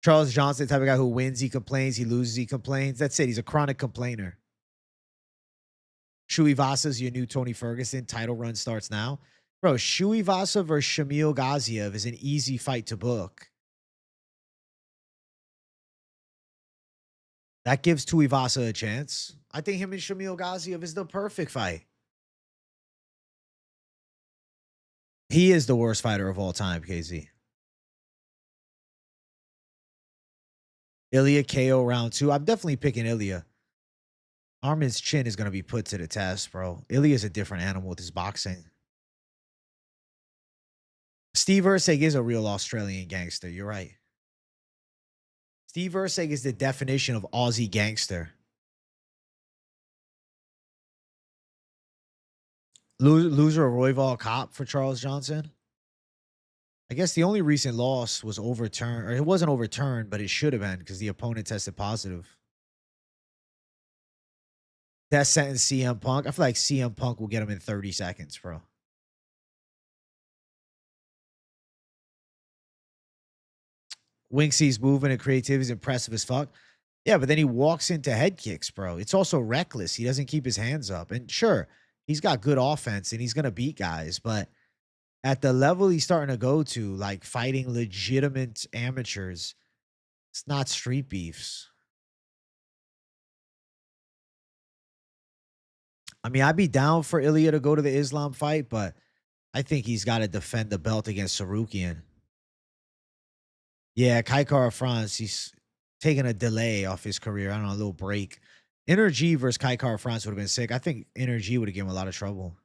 Charles Johnson, the type of guy who wins, he complains. He loses, he complains. That's it. He's a chronic complainer. Shui Vasa's your new Tony Ferguson. Title run starts now. Bro, Shui Vasa versus Shamil Gaziev is an easy fight to book. That gives Tuivasa a chance. I think him and Shamil Gaziev is the perfect fight. He is the worst fighter of all time, KZ. Ilya KO round 2. I'm definitely picking Ilya. Armin's chin is going to be put to the test, bro. Ilya's a different animal with his boxing. Steve Urseg is a real Australian gangster. You're right. Steve Urseg is the definition of Aussie gangster. Loser of Royval Cop for Charles Johnson. I guess the only recent loss was overturned, or it wasn't overturned, but it should have been because the opponent tested positive. Death sentence CM Punk. I feel like CM Punk will get him in 30 seconds, bro. Winksy's movement and creativity is impressive as fuck. Yeah, but then he walks into head kicks, bro. It's also reckless. He doesn't keep his hands up. And sure, he's got good offense and he's going to beat guys. But at the level he's starting to go to, like fighting legitimate amateurs, it's not street beefs. I mean, I'd be down for Ilya to go to the Islam fight, but I think he's got to defend the belt against Sarukian. Yeah, Kaikara France, he's taking a delay off his career. I don't know, a little break. Energy versus Kaikara France would have been sick. I think Energy would have given him a lot of trouble.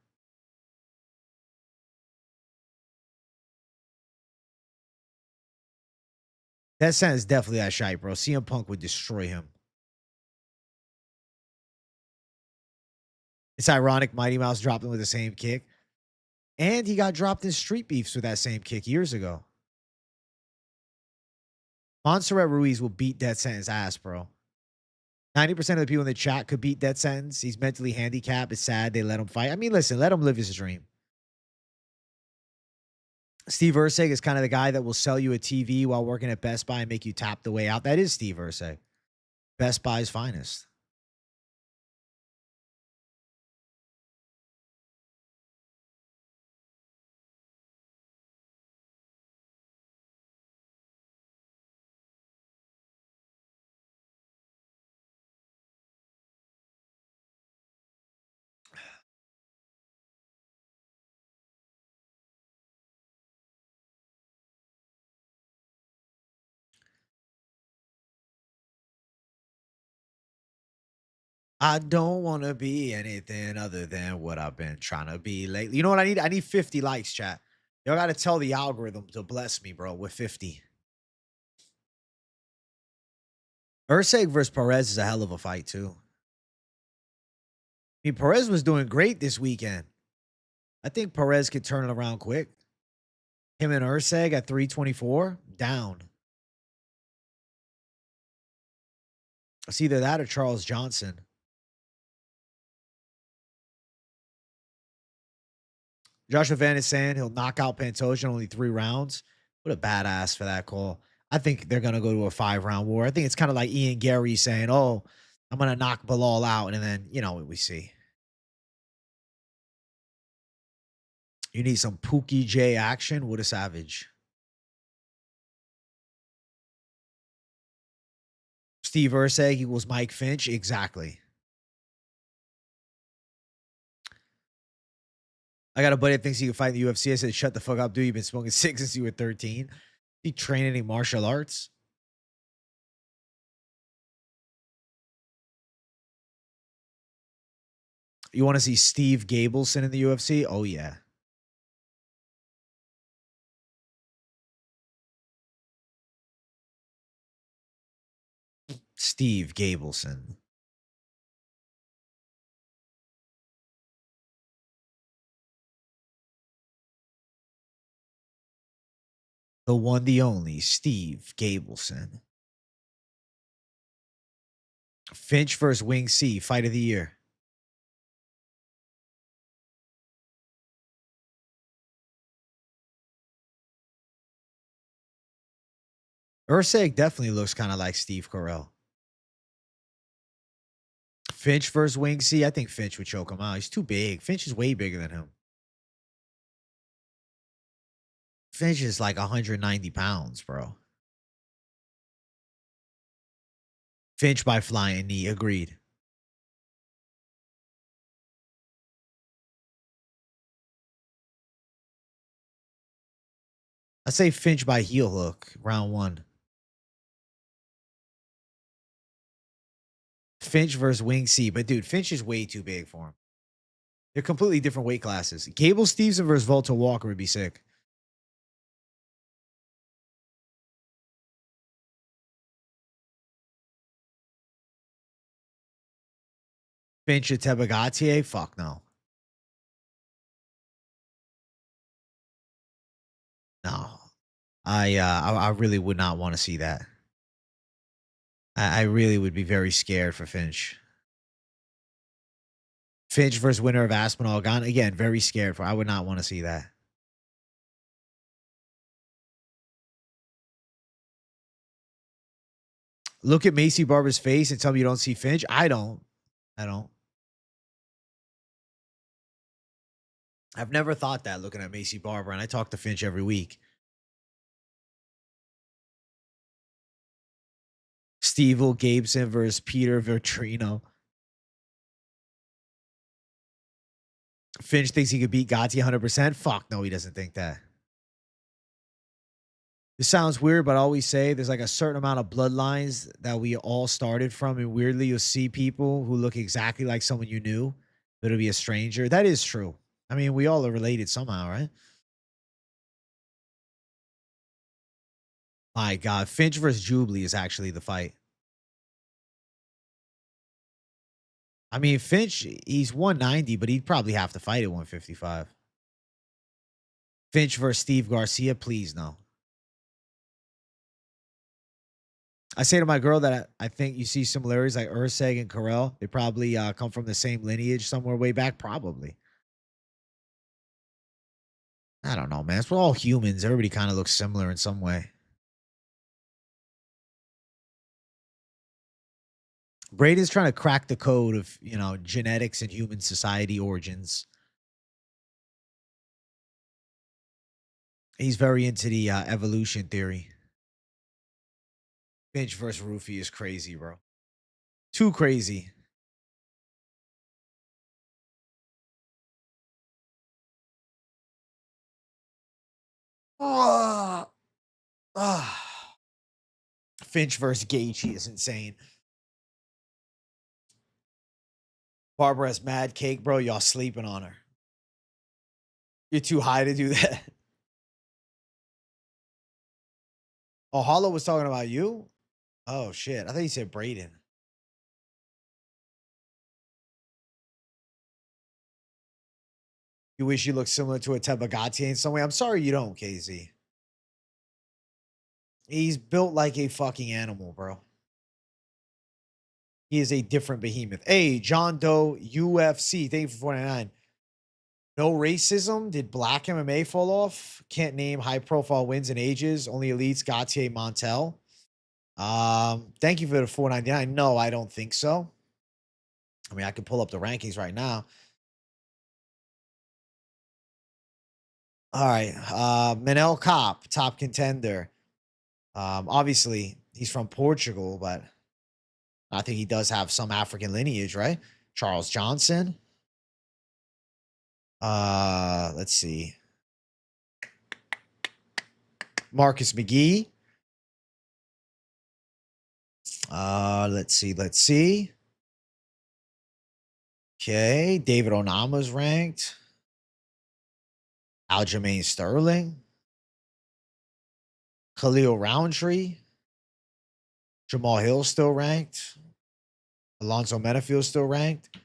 That sentence definitely that shite, bro. CM Punk would destroy him. It's ironic Mighty Mouse dropped him with the same kick. And he got dropped in street beefs with that same kick years ago. Montserrat Ruiz will beat Death Sentence ass, bro. 90% of the people in the chat could beat Death Sentence. He's mentally handicapped. It's sad they let him fight. I mean, listen, let him live his dream. Steve Urseg is kind of the guy that will sell you a TV while working at Best Buy and make you tap the way out. That is Steve Urseg. Best Buy's finest. I don't want to be anything other than what I've been trying to be lately. You know what I need? I need 50 likes, chat. Y'all got to tell the algorithm to bless me, bro, with 50. Usyk versus Perez is a hell of a fight, too. I mean, Perez was doing great this weekend. I think Perez could turn it around quick. Him and Usyk at 324, down. It's either that or Charles Johnson. Joshua Van is saying he'll knock out Pantoja in only 3 rounds. What a badass for that call. I think they're going to go to a 5-round war. I think it's kind of like Ian Gary saying, oh, I'm going to knock Bilal out. And then, you know what we see. You need some Pookie J action. What a savage. Steve Ursay equals Mike Finch. Exactly. I got a buddy that thinks he can fight in the UFC. I said, shut the fuck up, dude. You've been smoking 6 since you were 13. You train any martial arts? You want to see Steve Gableson in the UFC? Oh, yeah. Steve Gableson. The one, the only, Steve Gableson. Finch versus Wing C, fight of the year. Usyk definitely looks kind of like Steve Carell. Finch versus Wing C, I think Finch would choke him out. He's too big. Finch is way bigger than him. Finch is like 190 pounds, bro. Finch by flying knee, agreed. I say Finch by heel hook, round 1. Finch versus Wing C, but dude, Finch is way too big for him. They're completely different weight classes. Gable Stevenson versus Volta Walker would be sick. Finch at Tebagatier? Fuck no. No. I really would not want to see that. I really would be very scared for Finch. Finch versus winner of Aspinall Gone. Again, very scared for. I would not want to see that. Look at Macy Barber's face and tell me you don't see Finch. I don't. I've never thought that looking at Macy Barber, and I talk to Finch every week. Steve Gabeson versus Peter Vitrino. Finch thinks he could beat Gatti 100%. Fuck no, he doesn't think that. This sounds weird, but I always say there's like a certain amount of bloodlines that we all started from. And weirdly, you'll see people who look exactly like someone you knew, but it'll be a stranger. That is true. I mean, we all are related somehow, right? My God. Finch versus Jubilee is actually the fight. I mean, Finch, he's 190, but he'd probably have to fight at 155. Finch versus Steve Garcia, please no. I say to my girl that I think you see similarities like Urseg and Carell. They probably come from the same lineage somewhere way back. Probably. I don't know, man. We're all humans. Everybody kind of looks similar in some way. Braden's trying to crack the code of, genetics and human society origins. He's very into the evolution theory. Finch versus Rufy is crazy, bro. Too crazy. Finch versus Gaethje is insane. Barbara has mad cake, bro. Y'all sleeping on her. You're too high to do that. Oh, Hollow was talking about you? Oh, shit. I thought you said Braden. You wish you looked similar to a Tabagati in some way? I'm sorry you don't, KZ. He's built like a fucking animal, bro. He is a different behemoth. Hey, John Doe, UFC. Thank you for 49. No racism. Did black MMA fall off? Can't name high profile wins in ages. Only elites, Gautier, Montel. Thank you for the 499. No, I don't think so. I mean, I can pull up the rankings right now. All right. Manel Kopp, top contender. Obviously, he's from Portugal, but I think he does have some African lineage, right? Charles Johnson. Let's see. Marcus McGee. Let's see. Okay, David Onama's ranked. Aljamain Sterling. Khalil Roundtree. Jamal Hill still ranked. Alonzo Menafield still ranked.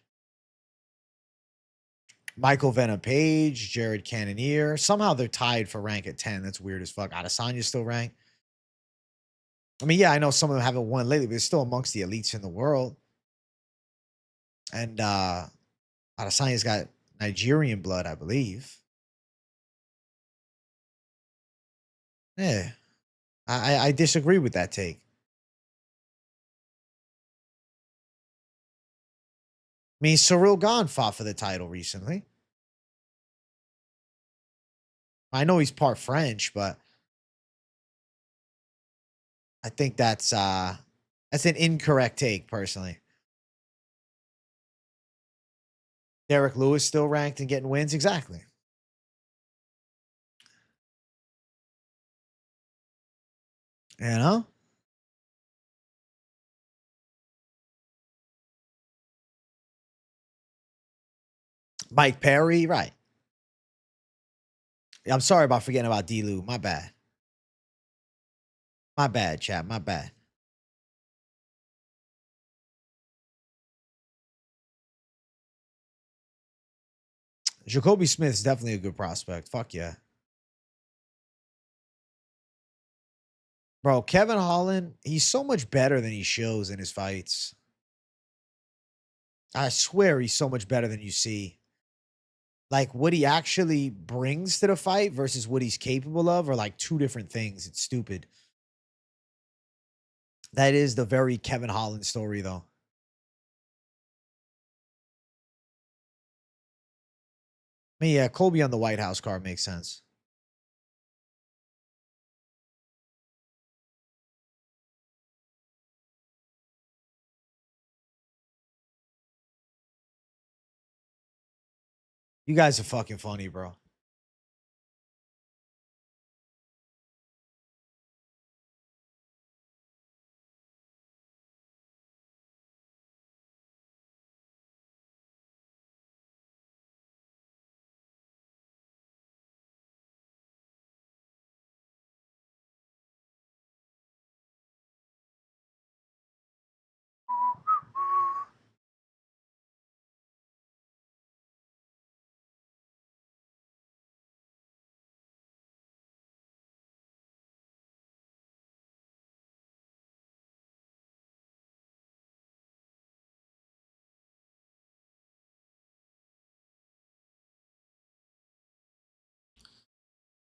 Michael Venom Page, Jared Cannonier. Somehow they're tied for rank at 10. That's weird as fuck. Adesanya's still ranked. I mean, yeah, I know some of them haven't won lately, but they're still amongst the elites in the world. And Adesanya's got Nigerian blood, I believe. Yeah. I disagree with that take. I mean, Cyril Gane fought for the title recently. I know he's part French, but I think that's an incorrect take, personally. Derek Lewis still ranked and getting wins, exactly. You know? Mike Perry, right. I'm sorry about forgetting about D-Lou. My bad. My bad, chat. My bad. Jacoby Smith's definitely a good prospect. Fuck yeah. Bro, Kevin Holland, he's so much better than he shows in his fights. I swear he's so much better than you see. Like what he actually brings to the fight versus what he's capable of are like two different things. It's stupid. That is the very Kevin Holland story, though. I mean, yeah, Colby on the White House card makes sense. You guys are fucking funny, bro.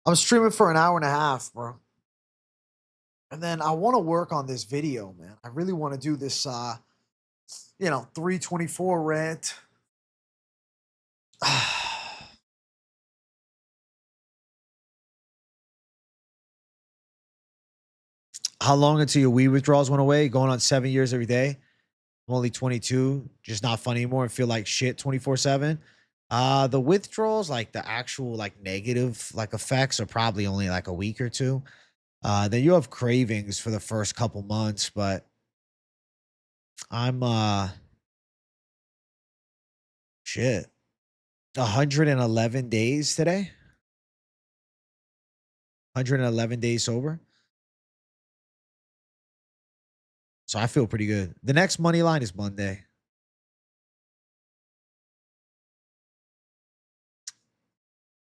I'm streaming for an hour and a half, bro. And then I want to work on this video, man. I really want to do this 324 rant. How long until your weed withdrawals went away? Going on 7 years every day. I'm only 22, just not fun anymore and feel like shit 24/7. The withdrawals, like the actual like negative like effects are probably only like a week or two. Then you have cravings for the first couple months, but I'm shit. 111 days today? 111 days sober? So I feel pretty good. The next money line is Monday.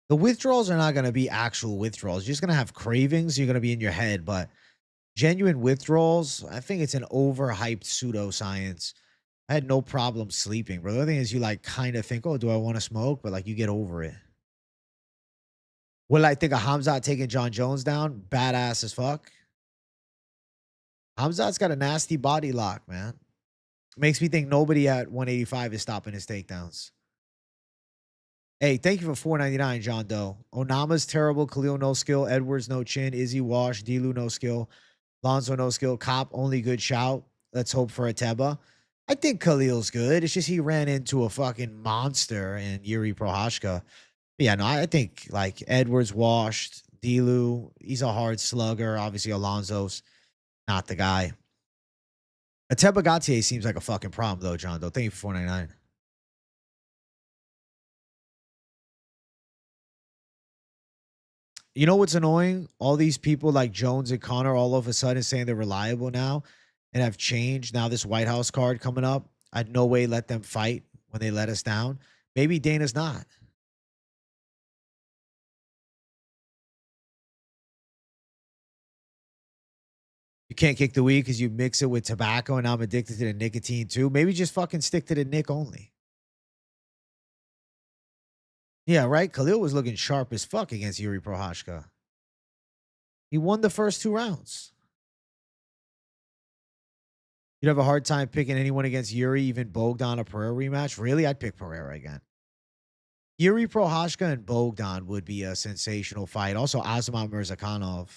The withdrawals are not going to be actual withdrawals. You're just going to have cravings. You're going to be in your head. But genuine withdrawals, I think it's an overhyped pseudoscience. I had no problem sleeping, bro. The other thing is you like kind of think, oh, do I want to smoke? But like you get over it. Will I think of Khamzat taking Jon Jones down? Badass as fuck. Khamzat's got a nasty body lock, man. Makes me think nobody at 185 is stopping his takedowns. Hey, thank you for $4.99, John Doe. Onama's terrible. Khalil, no skill. Edwards, no chin. Izzy, wash. Dilu, no skill. Lonzo, no skill. Cop, only good shout. Let's hope for a Teba. I think Khalil's good. It's just he ran into a fucking monster in Yuri Prohashka. Yeah, no, I think like Edwards washed. Dilu, he's a hard slugger. Obviously, Alonzo's not the guy. Ateba Gautier seems like a fucking problem, though, John Doe. Thank you for $4.99. You know what's annoying? All these people like Jones and Connor all of a sudden saying they're reliable now and have changed. Now this White House card coming up. I'd no way let them fight when they let us down. Maybe Dana's not. You can't kick the weed because you mix it with tobacco and I'm addicted to the nicotine too. Maybe just fucking stick to the Nick only. Yeah, right? Khalil was looking sharp as fuck against Yuri Prohashka. He won the first 2 rounds. You'd have a hard time picking anyone against Yuri, even Bogdan or Pereira rematch. Really? I'd pick Pereira again. Yuri Prohashka and Bogdan would be a sensational fight. Also, Azamat Mirzakhanov.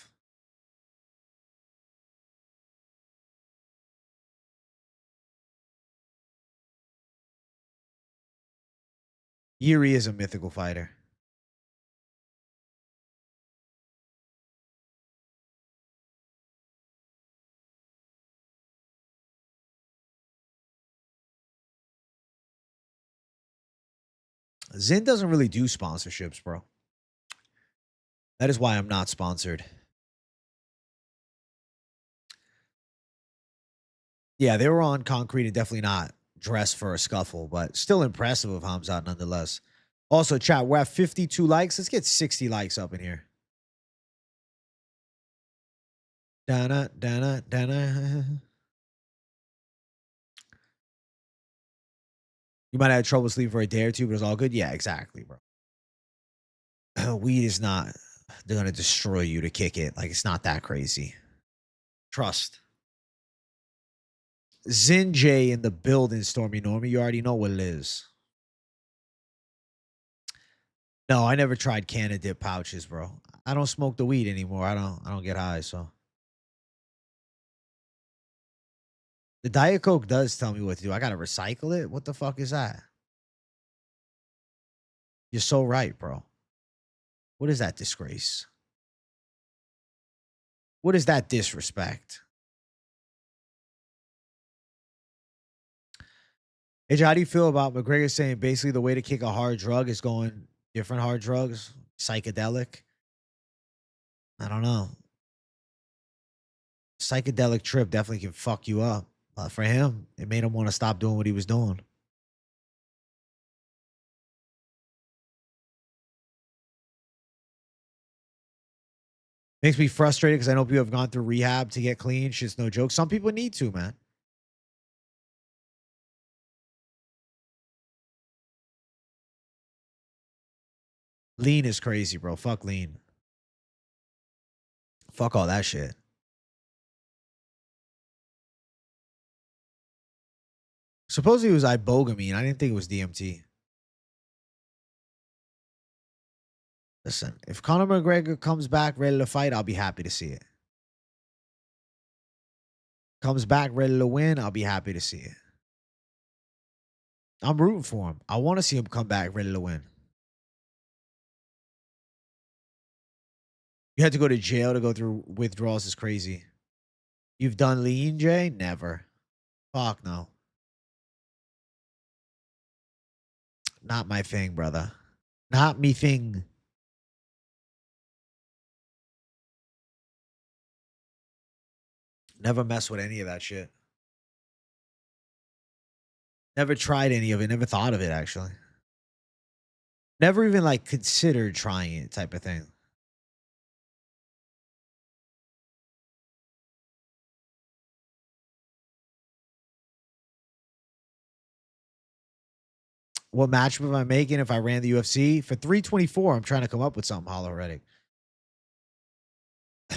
Yuri is a mythical fighter. Zin doesn't really do sponsorships, bro. That is why I'm not sponsored. Yeah, they were on concrete and definitely not dressed for a scuffle, but still impressive of Khamzat nonetheless. Also, chat, we're at 52 likes. Let's get 60 likes up in here. Dana, Dana, Dana. You might have had trouble sleeping for a day or two, but it's all good. Yeah, exactly, bro. Weed is not, they're going to destroy you to kick it. Like, it's not that crazy. Trust. Zin J in the building, Stormy Normie. You already know what it is. No, I never tried Canna Dip pouches, bro. I don't smoke the weed anymore. I don't get high, so. The Diet Coke does tell me what to do. I gotta recycle it? What the fuck is that? You're so right, bro. What is that disgrace? What is that disrespect? Hey, how do you feel about McGregor saying basically the way to kick a hard drug is going different hard drugs, psychedelic? I don't know. Psychedelic trip definitely can fuck you up. But for him, it made him want to stop doing what he was doing. Makes me frustrated because I know people have gone through rehab to get clean. Shit's no joke. Some people need to, man. Lean is crazy, bro. Fuck lean. Fuck all that shit. Supposedly it was ibogamine. I didn't think it was DMT. Listen, if Conor McGregor comes back ready to fight, I'll be happy to see it. Comes back ready to win, I'll be happy to see it. I'm rooting for him. I want to see him come back ready to win. You had to go to jail to go through withdrawals is crazy. You've done lean, Jay? Never. Fuck no. Not my thing, brother. Not me thing. Never mess with any of that shit. Never tried any of it. Never thought of it, actually. Never even like considered trying it type of thing. What matchup am I making if I ran the UFC? For 324, I'm trying to come up with something hollow-retic.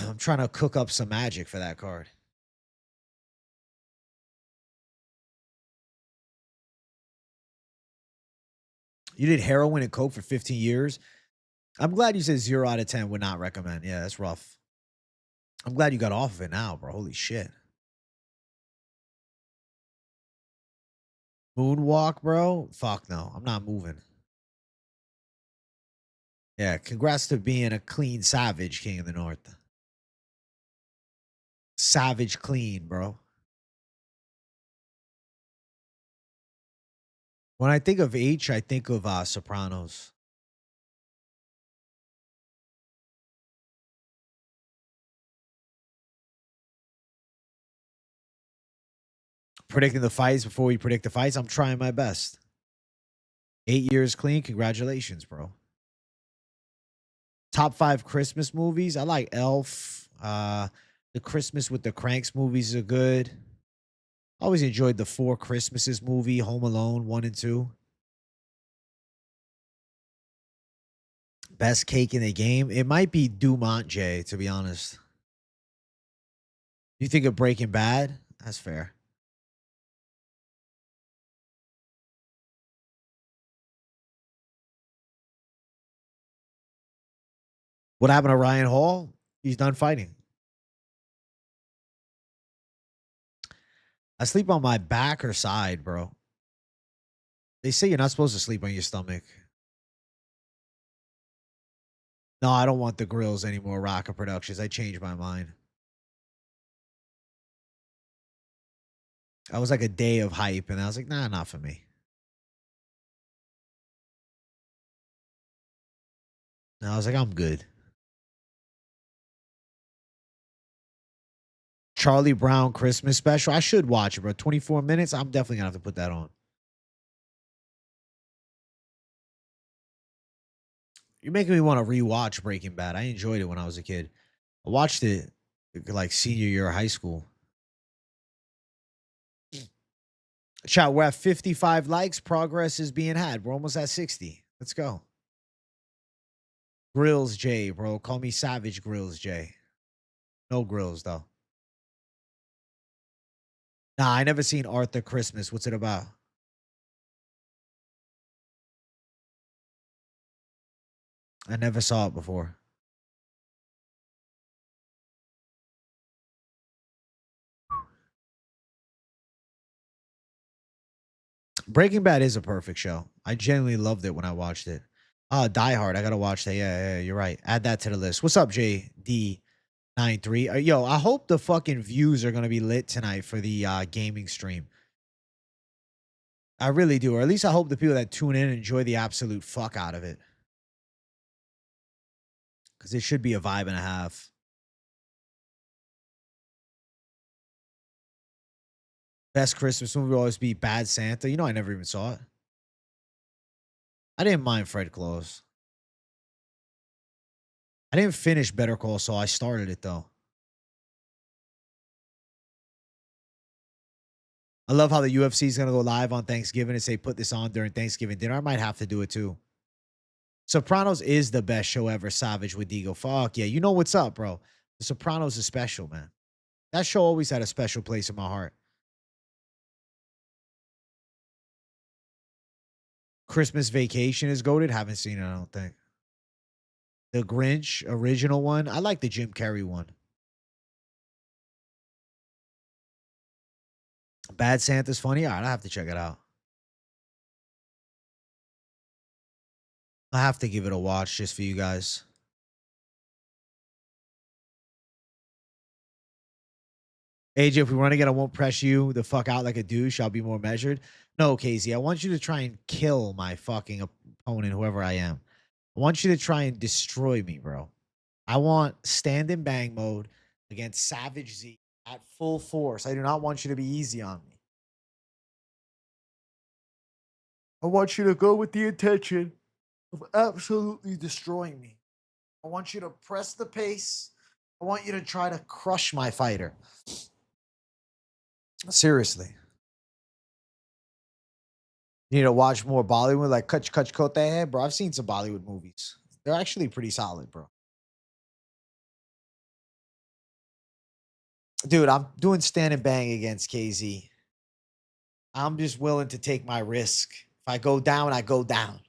I'm trying to cook up some magic for that card. You did heroin and coke for 15 years? I'm glad you said 0 out of 10 would not recommend. Yeah, that's rough. I'm glad you got off of it now, bro. Holy shit. Moonwalk, bro? Fuck no. I'm not moving. Yeah, congrats to being a clean savage, King of the North. Savage clean, bro. When I think of H, I think of Sopranos. Predicting the fights before we predict the fights. I'm trying my best. 8 years clean. Congratulations, bro. Top 5 Christmas movies. I like Elf. The Christmas with the Cranks movies are good. Always enjoyed the 4 Christmases movie, Home Alone 1 and 2. Best cake in the game. It might be Dumont J, to be honest. You think of Breaking Bad? That's fair. What happened to Ryan Hall? He's done fighting. I sleep on my back or side, bro. They say you're not supposed to sleep on your stomach. No, I don't want the grills anymore, Rocket Productions. I changed my mind. I was like a day of hype, and I was like, nah, not for me. And I was like, I'm good. Charlie Brown Christmas special. I should watch it, bro. 24 minutes. I'm definitely gonna have to put that on. You're making me want to rewatch Breaking Bad. I enjoyed it when I was a kid. I watched it like senior year of high school. Chat, we're at 55 likes. Progress is being had. We're almost at 60. Let's go. Grills J, bro. Call me Savage Grills J. No grills, though. Nah, I never seen Arthur Christmas. What's it about? I never saw it before. Breaking Bad is a perfect show. I genuinely loved it when I watched it. Die Hard. I gotta watch that. Yeah, you're right. Add that to the list. What's up, JD93? Yo, I hope the fucking views are gonna be lit tonight for the gaming stream. I really do. Or at least I hope the people that tune in enjoy the absolute fuck out of it. Because it should be a vibe and a half. Best Christmas movie will always be Bad Santa. You know, I never even saw it. I didn't mind Fred Claus. I didn't finish Better Call Saul. I started it though. I love how the UFC is gonna go live on Thanksgiving and say put this on during Thanksgiving dinner. I might have to do it too. Sopranos is the best show ever. Savage with Digo. Fuck yeah, you know what's up, bro. The Sopranos is special, man. That show always had a special place in my heart. Christmas Vacation is goated. Haven't seen it, I don't think. The Grinch original one. I like the Jim Carrey one. Bad Santa's funny. All right, I have to check it out. I have to give it a watch just for you guys. AJ, if we run again, I won't press you the fuck out like a douche. I'll be more measured. No, Casey, I want you to try and kill my fucking opponent, whoever I am. I want you to try and destroy me, bro. I want stand and bang mode against Savage Z at full force. I do not want you to be easy on me. I want you to go with the intention of absolutely destroying me. I want you to press the pace. I want you to try to crush my fighter. Seriously. You need to watch more Bollywood, like Kach Kach Kote Hai, bro. I've seen some Bollywood movies. They're actually pretty solid, bro. Dude, I'm doing stand and bang against KZ. I'm just willing to take my risk. If I go down, I go down.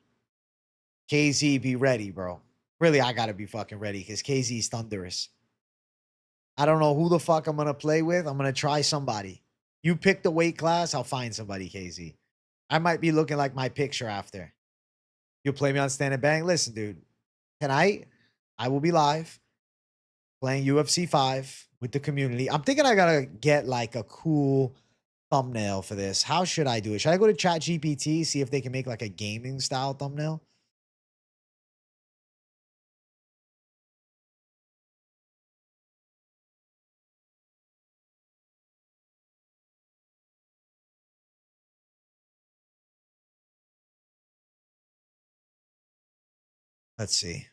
KZ, be ready, bro. Really, I gotta be fucking ready because KZ's thunderous. I don't know who the fuck I'm gonna play with. I'm gonna try somebody. You pick the weight class, I'll find somebody, KZ. I might be looking like my picture after. You'll play me on stand and bang. Listen, dude. Tonight, I will be live playing UFC 5 with the community. I'm thinking I gotta get like a cool thumbnail for this. How should I do it? Should I go to ChatGPT, see if they can make like a gaming style thumbnail? Let's see.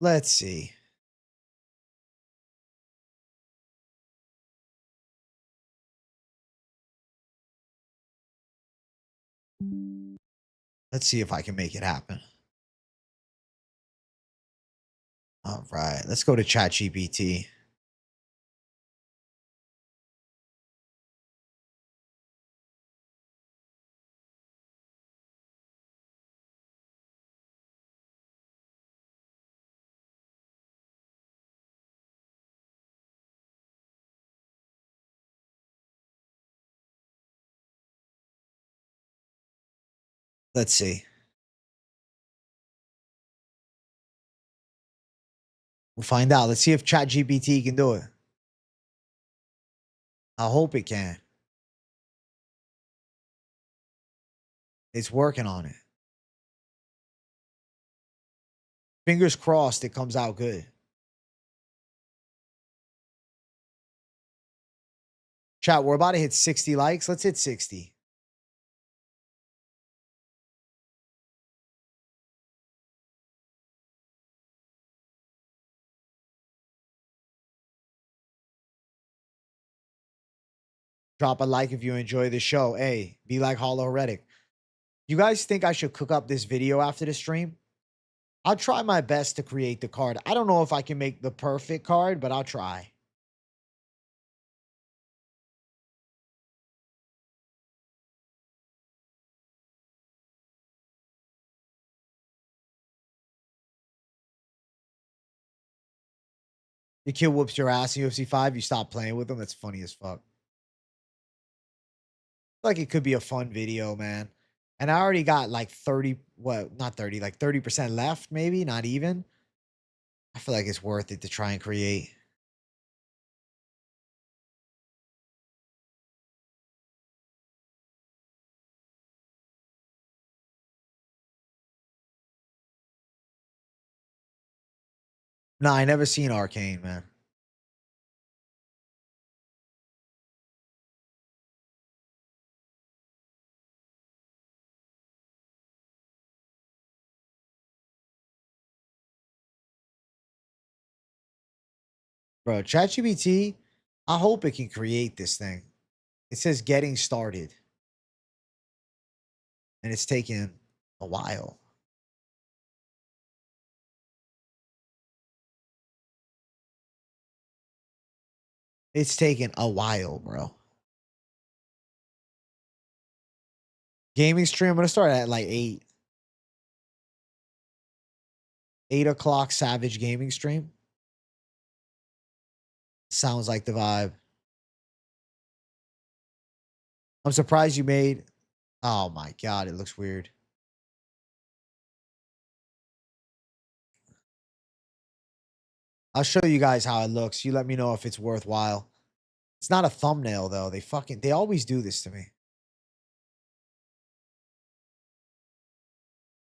Let's see. Let's see if I can make it happen. All right. Let's go to ChatGPT. Let's see. We'll find out. Let's see if ChatGPT can do it. I hope it can. It's working on it. Fingers crossed it comes out good. Chat, we're about to hit 60 likes. Let's hit 60. Drop a like if you enjoy the show. Hey, be like Hollow Heretic. You guys think I should cook up this video after the stream? I'll try my best to create the card. I don't know if I can make the perfect card, but I'll try. Your kid whoops your ass in UFC 5, you stop playing with them. That's funny as fuck. Like it could be a fun video, man. And I already got like 30, what, not 30, like 30% left, maybe, not even. I feel like it's worth it to try and create. Nah, I never seen Arcane, man. Bro, ChatGPT, I hope it can create this thing. It says getting started. And it's taken a while. It's taken a while, bro. Gaming stream, I'm going to start at like 8. 8 o'clock Savage gaming stream. Sounds like the vibe. I'm surprised you made. Oh my God, it looks weird. I'll show you guys how it looks. You let me know if it's worthwhile. It's not a thumbnail though. They always do this to me.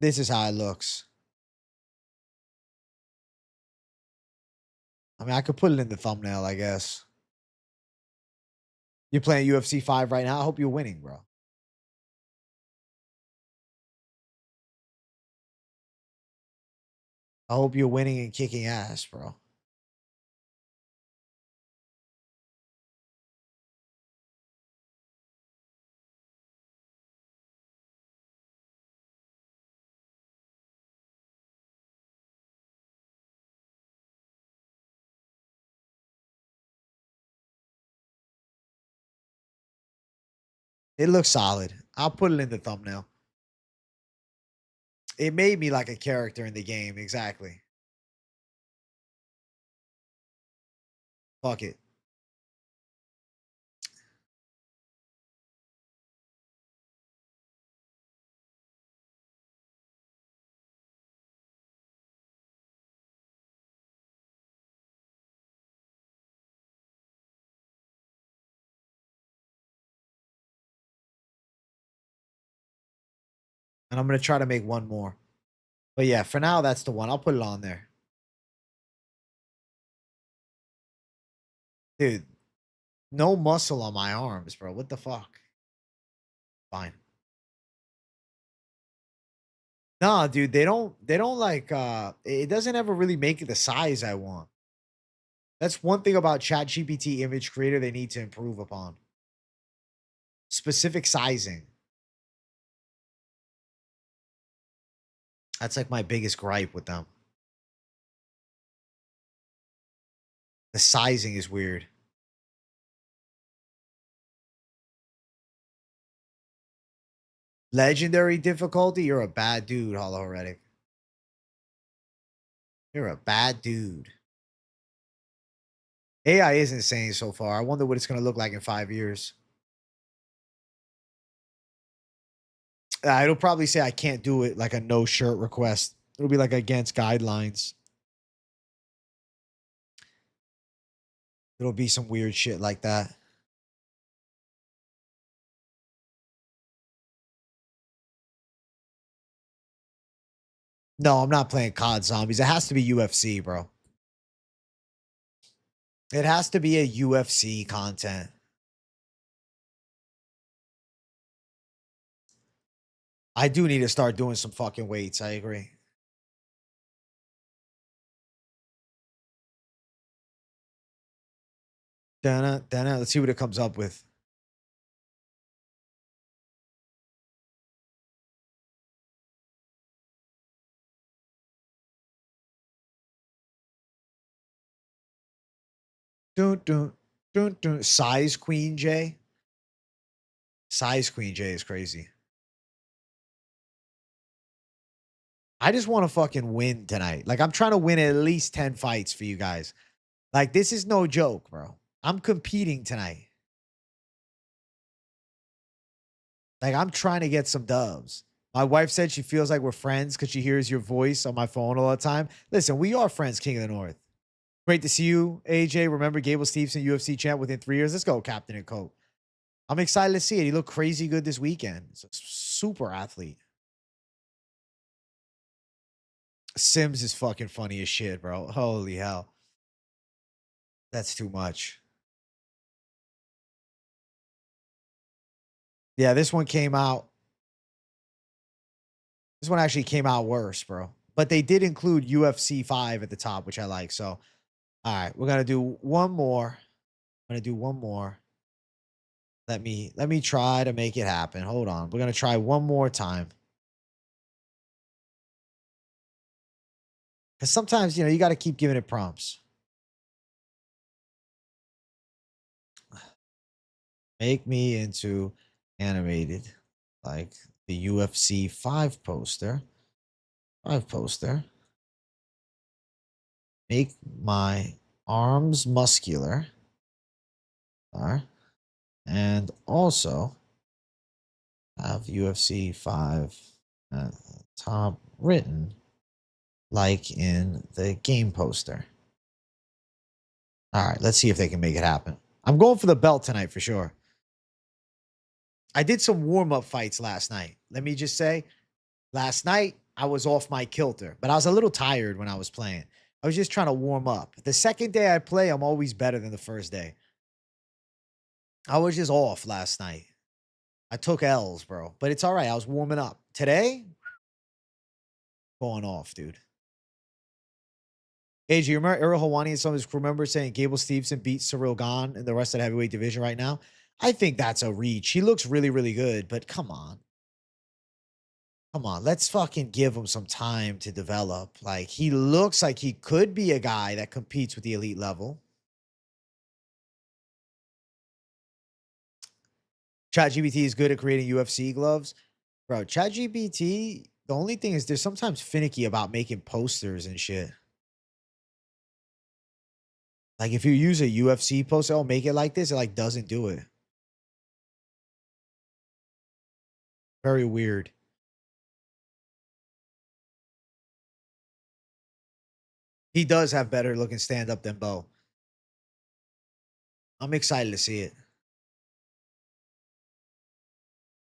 This is how it looks. I mean, I could put it in the thumbnail, I guess. You're playing UFC 5 right now. I hope you're winning, bro. I hope you're winning and kicking ass, bro. It looks solid. I'll put it in the thumbnail. It made me like a character in the game. Exactly. Fuck it. And I'm going to try to make one more. But yeah, for now, that's the one. I'll put it on there. Dude, no muscle on my arms, bro. What the fuck? Fine. Nah, dude, they don't like it doesn't ever really make it the size I want. That's one thing about ChatGPT image creator they need to improve upon. Specific sizing. That's like my biggest gripe with them. The sizing is weird. Legendary difficulty, you're a bad dude, Hollow Heretic. You're a bad dude. AI is insane so far. I wonder what it's going to look like in 5 years. It'll probably say I can't do it, like a no shirt request. It'll be like against guidelines. It'll be some weird shit like that. No, I'm not playing COD Zombies. It has to be UFC, bro. It has to be a UFC content. I do need to start doing some fucking weights. I agree. Dana. Let's see what it comes up with. Dun. Size Queen J. Size Queen J is crazy. I just want to fucking win tonight. Like, I'm trying to win at least 10 fights for you guys. Like, this is no joke, bro. I'm competing tonight. Like, I'm trying to get some dubs. My wife said she feels like we're friends because she hears your voice on my phone all the time. Listen, we are friends, King of the North. Great to see you, AJ. Remember Gable Stevenson, UFC champ within 3 years. Let's go, Captain and Coat. I'm excited to see it. He looked crazy good this weekend. He's a super athlete. Sims is fucking funny as shit, bro. Holy hell. That's too much. Yeah, this one came out. This one actually came out worse, bro. But they did include UFC 5 at the top, which I like. So, all right, we're gonna do one more. I'm gonna do one more. Let me try to make it happen. Hold on. We're gonna try one more time. Because sometimes, you got to keep giving it prompts. Make me into animated, like the UFC 5 poster. 5 poster. Make my arms muscular. And also have UFC 5 at the top written like in the game poster. All right, let's see if they can make it happen. I'm going for the belt tonight for sure. I did some warm-up fights last night. Let me just say, last night I was off my kilter, but I was a little tired when I was playing. I was just trying to warm up. The second day I play, I'm always better than the first day. I was just off last night. I took L's, bro, but it's all right. I was warming up. Today, going off, dude. AJ, you remember Errol Hawani and some of his crew members saying Gable Stevenson beat Cyril Gane in the rest of the heavyweight division right now? I think that's a reach. He looks really, really good, but come on. Come on, let's fucking give him some time to develop. Like, he looks like he could be a guy that competes with the elite level. ChatGPT is good at creating UFC gloves. Bro, ChatGPT, the only thing is they're sometimes finicky about making posters and shit. Like, if you use a UFC poster, oh, make it like this, it like doesn't do it. Very weird. He does have better looking stand up than Bo. I'm excited to see it.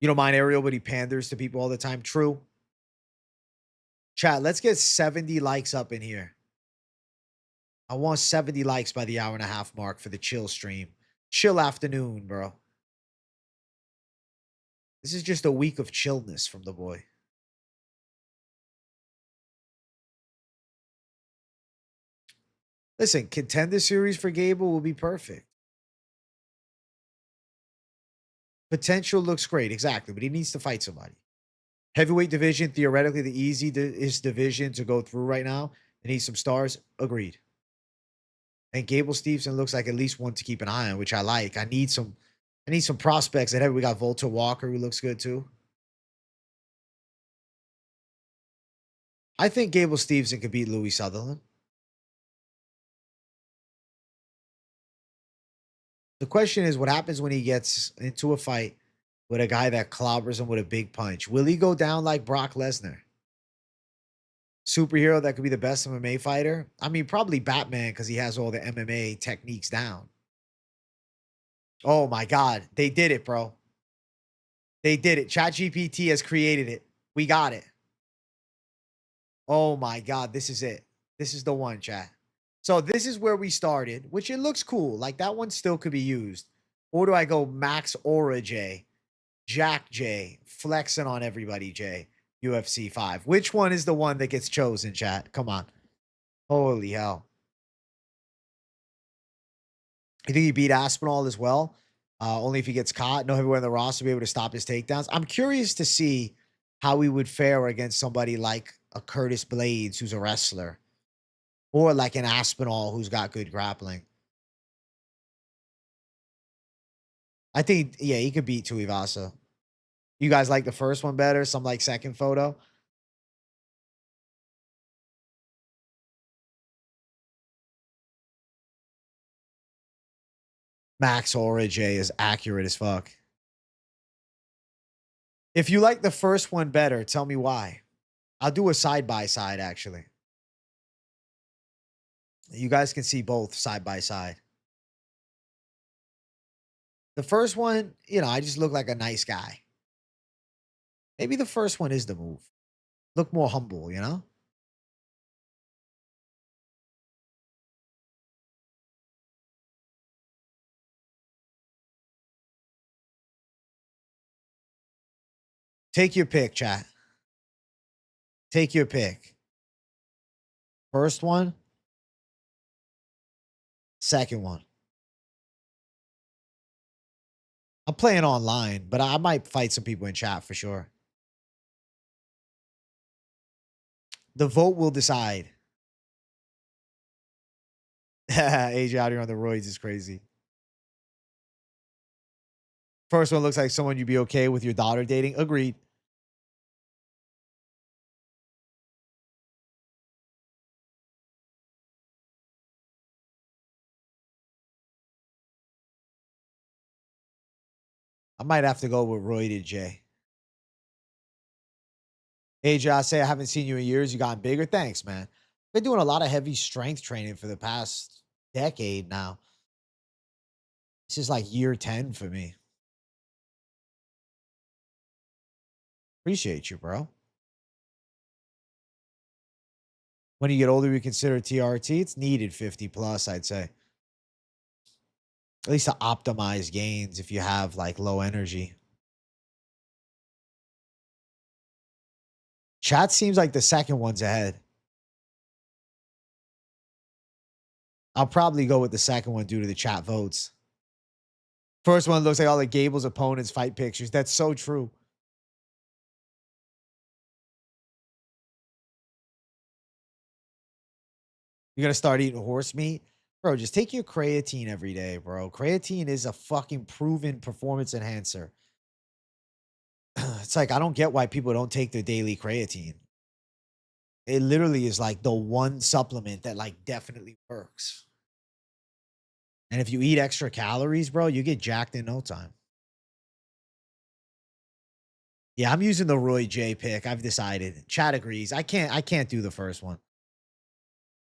You don't mind Ariel, but he panders to people all the time. True. Chat, let's get 70 likes up in here. I want 70 likes by the hour and a half mark for the chill stream. Chill afternoon, bro. This is just a week of chillness from the boy. Listen, contender series for Gable will be perfect. Potential looks great, exactly, but he needs to fight somebody. Heavyweight division, theoretically the easiest division to go through right now. It needs some stars. Agreed. And Gable Stevenson looks like at least one to keep an eye on, which I like. I need some prospects. We got Volta Walker, who looks good too. I think Gable Stevenson could beat Louis Sutherland. The question is, what happens when he gets into a fight with a guy that clobbers him with a big punch? Will he go down like Brock Lesnar? Superhero that could be the best MMA fighter? I mean, probably Batman because he has all the MMA techniques down. Oh my God. They did it, bro. They did it. ChatGPT has created it. We got it. Oh my God. This is it. This is the one, chat. So this is where we started, which it looks cool. Like that one still could be used. Or do I go Max Aura J, Jack J, flexing on everybody J, UFC 5? Which one is the one that gets chosen, chat? Come on. Holy hell. You think he beat Aspinall as well? Only if he gets caught. No everywhere in the roster will be able to stop his takedowns. I'm curious to see how he would fare against somebody like a Curtis Blades, who's a wrestler. Or like an Aspinall who's got good grappling. I think, yeah, he could beat Tuivasa. You guys like the first one better? Some like second photo? Max Aura J is accurate as fuck. If you like the first one better, tell me why. I'll do a side-by-side, actually. You guys can see both side by side. The first one, I just look like a nice guy. Maybe the first one is the move. Look more humble, Take your pick, chat. Take your pick. First one. Second one. I'm playing online, but I might fight some people in chat for sure. The vote will decide. AJ out here on the roids is crazy. First one looks like someone you'd be okay with your daughter dating. Agreed. I might have to go with Royded J. AJ, I say I haven't seen you in years. You gotten bigger. Thanks, man. Been doing a lot of heavy strength training for the past decade now. This is like year 10 for me. Appreciate you, bro. When you get older, we consider TRT. It's needed 50 plus, I'd say. At least to optimize gains if you have like low energy. Chat seems like the second one's ahead. I'll probably go with the second one due to the chat votes. First one looks like all the Gable's opponents' fight pictures. That's so true. You're gonna start eating horse meat? Bro, just take your creatine every day, bro. Creatine is a fucking proven performance enhancer. It's like, I don't get why people don't take their daily creatine. It literally is like the one supplement that like definitely works. And if you eat extra calories, bro, you get jacked in no time. Yeah, I'm using the Roy J pick. I've decided. Chat agrees. I can't do the first one.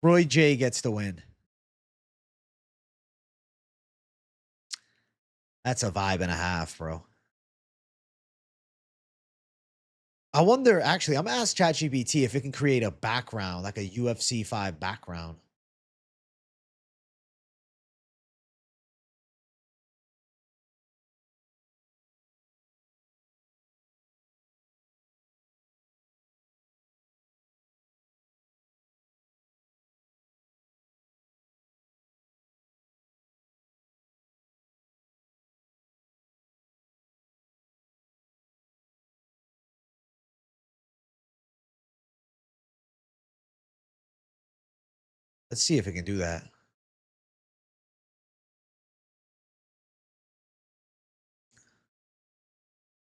Roy J gets the win. That's a vibe and a half, bro. I wonder, actually, I'm gonna ask ChatGPT if it can create a background, like a UFC 5 background. Let's see if it can do that.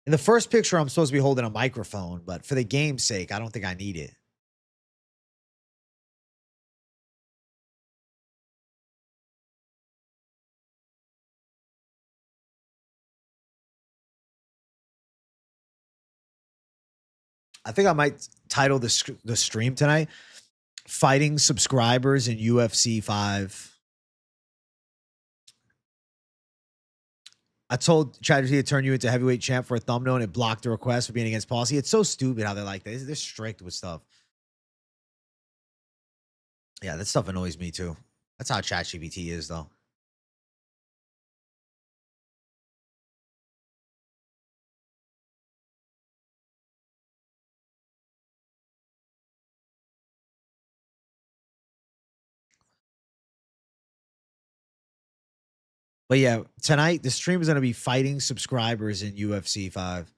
In the first picture, I'm supposed to be holding a microphone, but for the game's sake, I don't think I need it. I think I might title the stream tonight "Fighting Subscribers in UFC 5." I told ChatGPT to turn you into heavyweight champ for a thumbnail, and it blocked the request for being against policy. It's so stupid how they're like this. They're strict with stuff. Yeah, that stuff annoys me too. That's how ChatGPT is, though. But yeah, tonight the stream is going to be fighting subscribers in UFC 5.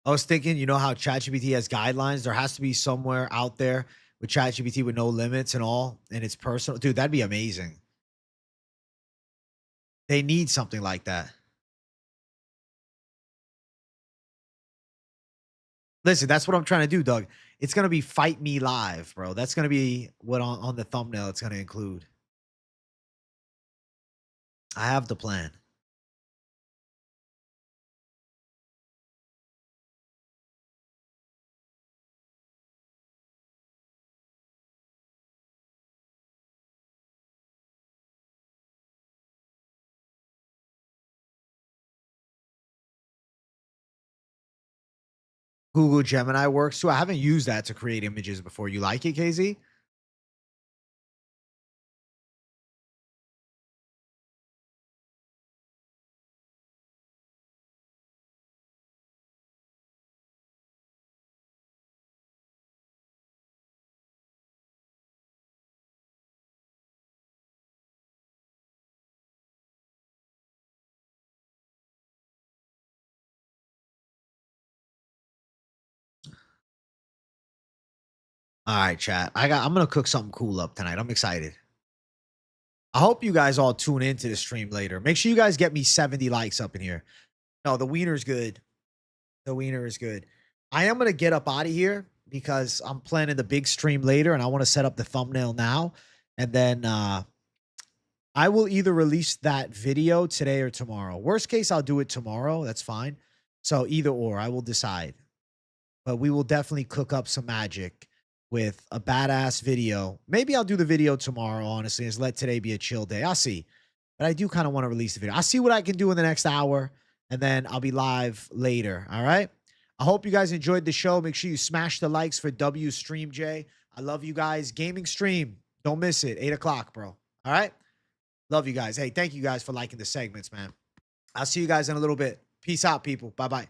I was thinking, you know how ChatGPT has guidelines? There has to be somewhere out there with ChatGPT with no limits and all, and it's personal. Dude, that'd be amazing. They need something like that. Listen, that's what I'm trying to do, Doug. It's gonna be Fight Me Live, bro. That's gonna be what on the thumbnail it's gonna include. I have the plan. Google Gemini works too. I haven't used that to create images before. You like it, KZ? All right, chat. I'm gonna cook something cool up tonight. I'm excited. I hope you guys all tune into the stream later. Make sure you guys get me 70 likes up in here. No, the wiener's good. The wiener is good. I am gonna get up out of here because I'm planning the big stream later, and I want to set up the thumbnail now, and then I will either release that video today or tomorrow. Worst case, I'll do it tomorrow. That's fine. So either or, I will decide. But we will definitely cook up some magic with a badass video. Maybe I'll do the video tomorrow, honestly, and let today be a chill day. I'll see. But I do kind of want to release the video. I'll see what I can do in the next hour, and then I'll be live later. All right? I hope you guys enjoyed the show. Make sure you smash the likes for W Stream J. I love you guys. Gaming stream. Don't miss it. 8 o'clock, bro. All right? Love you guys. Hey, thank you guys for liking the segments, man. I'll see you guys in a little bit. Peace out, people. Bye-bye.